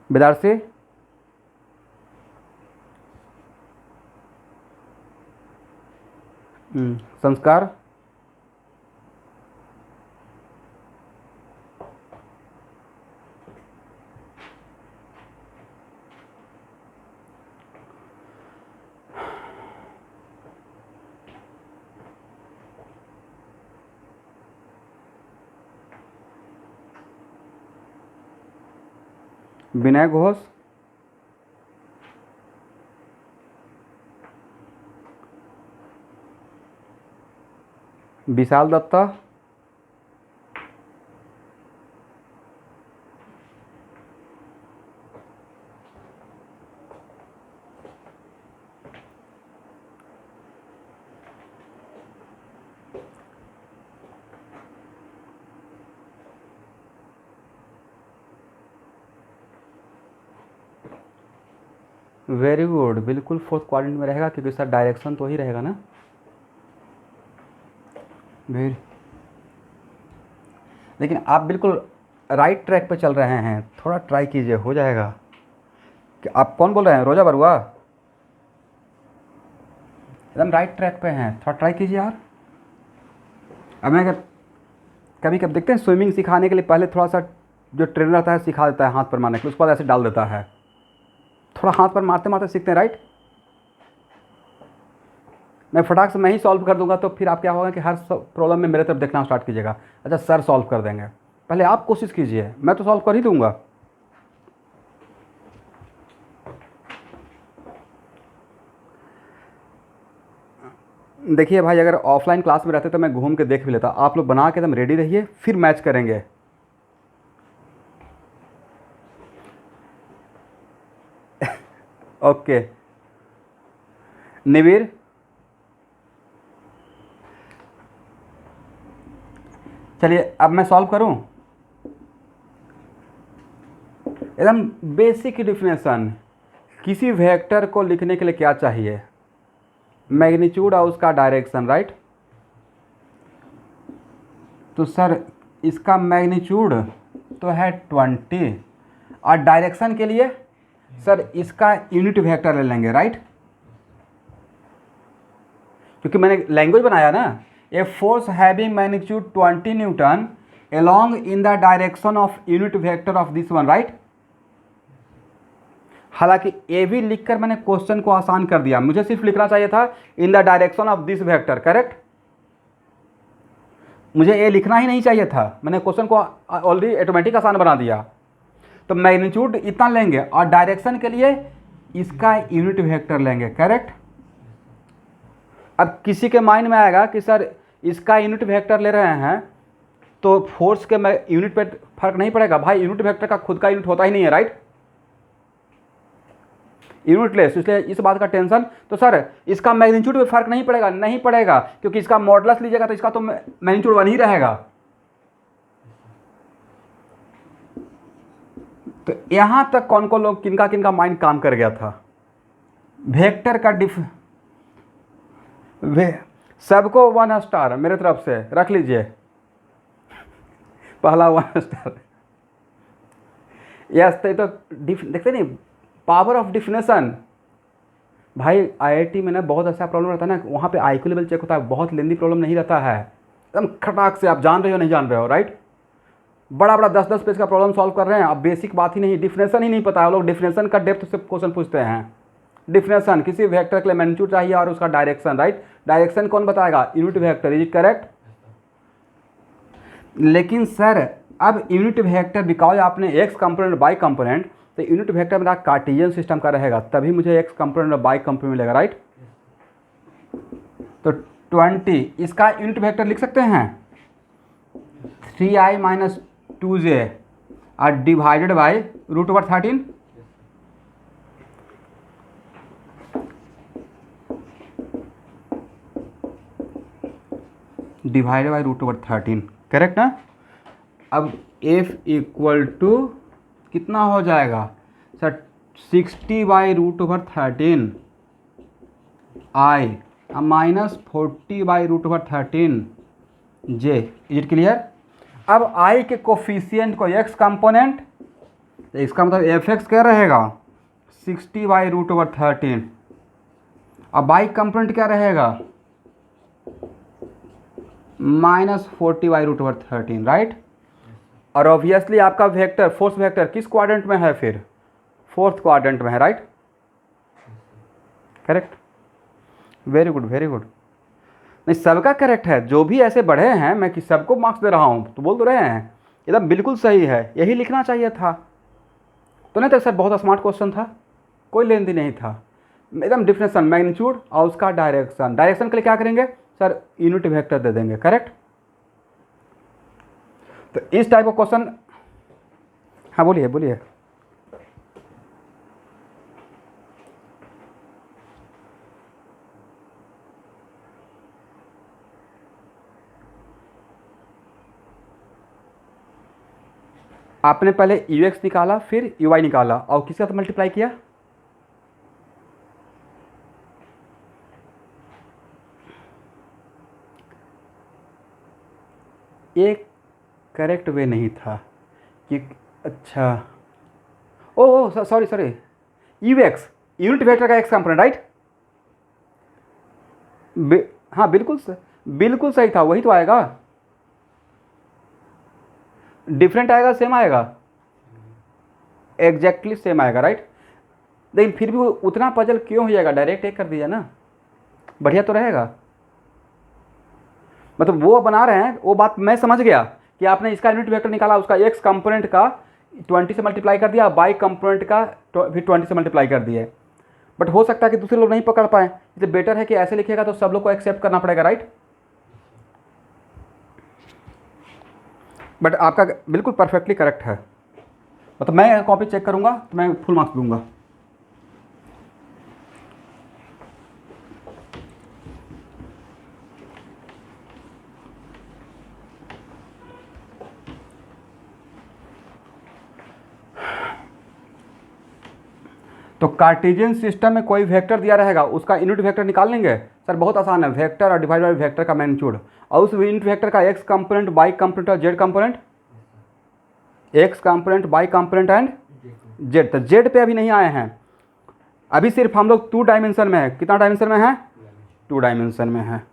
बिदार से? संस्कार? विनय घोष? विशाल दत्ता? वेरी गुड, बिल्कुल फोर्थ क्वाड्रेंट में रहेगा, क्योंकि सर डायरेक्शन तो ही रहेगा ना। वेरी, लेकिन आप बिल्कुल राइट ट्रैक पे चल रहे हैं, थोड़ा ट्राई कीजिए, हो जाएगा। कि आप कौन बोल रहे हैं? रोजा बरुआ? एकदम राइट ट्रैक पे हैं, थोड़ा ट्राई कीजिए यार। अब मैं कभी कभी देखते हैं स्विमिंग सिखाने के लिए पहले थोड़ा सा जो ट्रेनर रहता है सिखा देता है हाथ पर मारने के लिए, उसके बाद ऐसे डाल देता है, थोड़ा हाथ पर मारते मारते सीखते हैं, राइट। मैं फटाक से मैं ही सॉल्व कर दूंगा, तो फिर आप क्या होगा कि हर प्रॉब्लम में मेरे तरफ देखना स्टार्ट कीजिएगा। अच्छा सर सॉल्व कर देंगे, पहले आप कोशिश कीजिए, मैं तो सॉल्व कर ही दूंगा। देखिए भाई, अगर ऑफलाइन क्लास में रहते तो मैं घूम के देख भी लेता। आप लोग बना के एकदम रेडी रहिए, फिर मैच करेंगे। ओके निवीर? चलिए अब मैं सॉल्व करूं। एकदम बेसिक डिफिनेशन, किसी वेक्टर को लिखने के लिए क्या चाहिए, मैग्नीट्यूड और उसका डायरेक्शन, राइट। तो सर इसका मैग्नीट्यूड तो है 20 और डायरेक्शन के लिए सर इसका यूनिट वेक्टर ले लेंगे, राइट। क्योंकि मैंने लैंग्वेज बनाया ना, a force having magnitude 20 Newton along in the direction of unit vector of this one, right. हालांकि ए भी लिखकर मैंने क्वेश्चन को आसान कर दिया, मुझे सिर्फ लिखना चाहिए था in the direction of this vector, correct. मुझे ए लिखना ही नहीं चाहिए था, मैंने क्वेश्चन को ऑलरेडी ऑटोमेटिक आसान बना दिया। तो मैग्नीट्यूड इतना लेंगे और डायरेक्शन के लिए इसका यूनिट वेक्टर लेंगे, करेक्ट। अब किसी के माइंड में आएगा कि सर इसका यूनिट वेक्टर ले रहे हैं तो फोर्स के यूनिट पे फर्क नहीं पड़ेगा। भाई यूनिट वेक्टर का खुद का यूनिट होता ही नहीं है, राइट, यूनिटलेस, इसलिए इस बात का टेंशन। तो सर इसका मैग्नीट्यूड में फर्क नहीं पड़ेगा, नहीं पड़ेगा, क्योंकि इसका मॉडुलस लीजिएगा तो इसका तो मैग्नीट्यूड 1 ही रहेगा। तो यहां तक कौन कौन लोग किनका किनका माइंड काम कर गया था। वेक्टर का सबको 1 स्टार मेरे तरफ से रख लीजिए, पहला 1 स्टार। यस, तो देखते नहीं पावर ऑफ डिफिनेशन। भाई आईआईटी में ना बहुत ऐसा प्रॉब्लम रहता है ना, वहाँ पे आईक्यू लेवल चेक होता है, बहुत लेंदी प्रॉब्लम नहीं रहता है, एकदम खटाक से आप जान रहे हो नहीं जान रहे हो, राइट। बड़ा बड़ा 10-10 पेज का प्रॉब्लम सॉल्व कर रहे हैं, अब बेसिक बात ही नहीं, डिफिनेशन ही नहीं पता है, लोग डिफिनेशन का डेप्थ से क्वेश्चन पूछते हैं। डिफिनेशन किसी वेक्टर के लिए मैग्नीट्यूड चाहिए और उसका डायरेक्शन, राइट। डायरेक्शन कौन बताएगा, unit vector, is it correct. लेकिन सर अब यूनिट वेक्टर बिकॉज आपने एक्स कंपोनेंट बाई कंपोनेंट, तो यूनिट वेक्टर मेरा कार्टेशियन सिस्टम का रहेगा, तभी मुझे एक्स कंपोनेंट और बाई कंपोनेंट मिलेगा, राइट। तो 20 इसका यूनिट वेक्टर लिख सकते हैं 3i माइनस 2j और divided by √13। Divided by √13, correct ना। अब f इक्वल टू कितना हो जाएगा sir, 60 by √13 i minus 40 by √13 j, is it clear. अब i के कोफिशिएंट को x कंपोनेंट, तो इसका मतलब fx क्या रहेगा 60 बाई √13, अब y कंपोनेंट क्या रहेगा माइनस 40 बाई √13, राइट। और ऑब्वियसली आपका वेक्टर फोर्स वेक्टर किस क्वाड्रेंट में है, फिर 4th क्वाड्रेंट में है, right, correct. Very good very good. नहीं सबका करेक्ट है, जो भी ऐसे बढ़े हैं मैं कि सबको मार्क्स दे रहा हूँ, तो बोल तो रहे हैं एकदम बिल्कुल सही है, यही लिखना चाहिए था। तो नहीं तो सर बहुत स्मार्ट क्वेश्चन था, कोई लेन देन नहीं था, एकदम डिफिनेशन मैग्नीट्यूड और उसका डायरेक्शन। डायरेक्शन के लिए क्या करेंगे सर, यूनिट वेक्टर दे देंगे, करेक्ट। तो इस टाइप का क्वेश्चन, हाँ बोलिए बोलिए। आपने पहले ux निकाला फिर uy निकाला और किसके साथ मल्टीप्लाई किया, एक करेक्ट वे नहीं था कि अच्छा oh sorry sorry, ux unit vector का x कंपोनेंट, राइट। हाँ बिल्कुल सही था, वही तो आएगा, डिफरेंट आएगा सेम आएगा, एग्जैक्टली सेम आएगा, राइट। लेकिन फिर भी वो उतना पजल क्यों हो जाएगा, डायरेक्ट एक कर दिया ना, बढ़िया तो रहेगा। मतलब वो बना रहे हैं, वो बात मैं समझ गया कि आपने इसका यूनिट वेक्टर निकाला, उसका एक्स कंपोनेंट का 20 से मल्टीप्लाई कर दिया, बाई कंपोनेंट का फिर 20 से मल्टीप्लाई कर दिए। बट हो सकता है कि दूसरे लोग नहीं पकड़ पाए, इसलिए बेटर है कि ऐसे लिखेगा तो सब लोग को एक्सेप्ट करना पड़ेगा, राइट। बट आपका बिल्कुल परफेक्टली करेक्ट है, मतलब मैं कॉपी चेक करूंगा तो मैं फुल मार्क्स दूंगा। तो कार्टेशियन सिस्टम में कोई वेक्टर दिया रहेगा, उसका यूनिट वेक्टर निकाल लेंगे सर, बहुत आसान है, वेक्टर और डिवाइड बाय वेक्टर का मैग्नीट्यूड, और उस यूनिट वेक्टर का एक्स कंपोनेंट, वाई कंपोनेंट और z component, x component, y component and z. तो जेड पे अभी नहीं आए हैं, अभी सिर्फ हम लोग 2 डायमेंशन में है। कितना डायमेंशन में है? 2 डायमेंशन में है।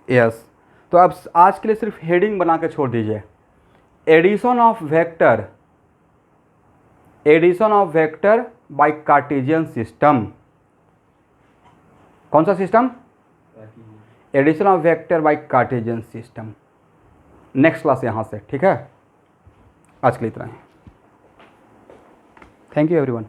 यस, तो अब आज के लिए सिर्फ हेडिंग बना के छोड़ दीजिए, addition of vector, addition of vector by Cartesian system. कौन सा system? Addition of vector by Cartesian system. Next class यहाँ से, ठीक है? आज के लिए इतना ही। Thank you everyone.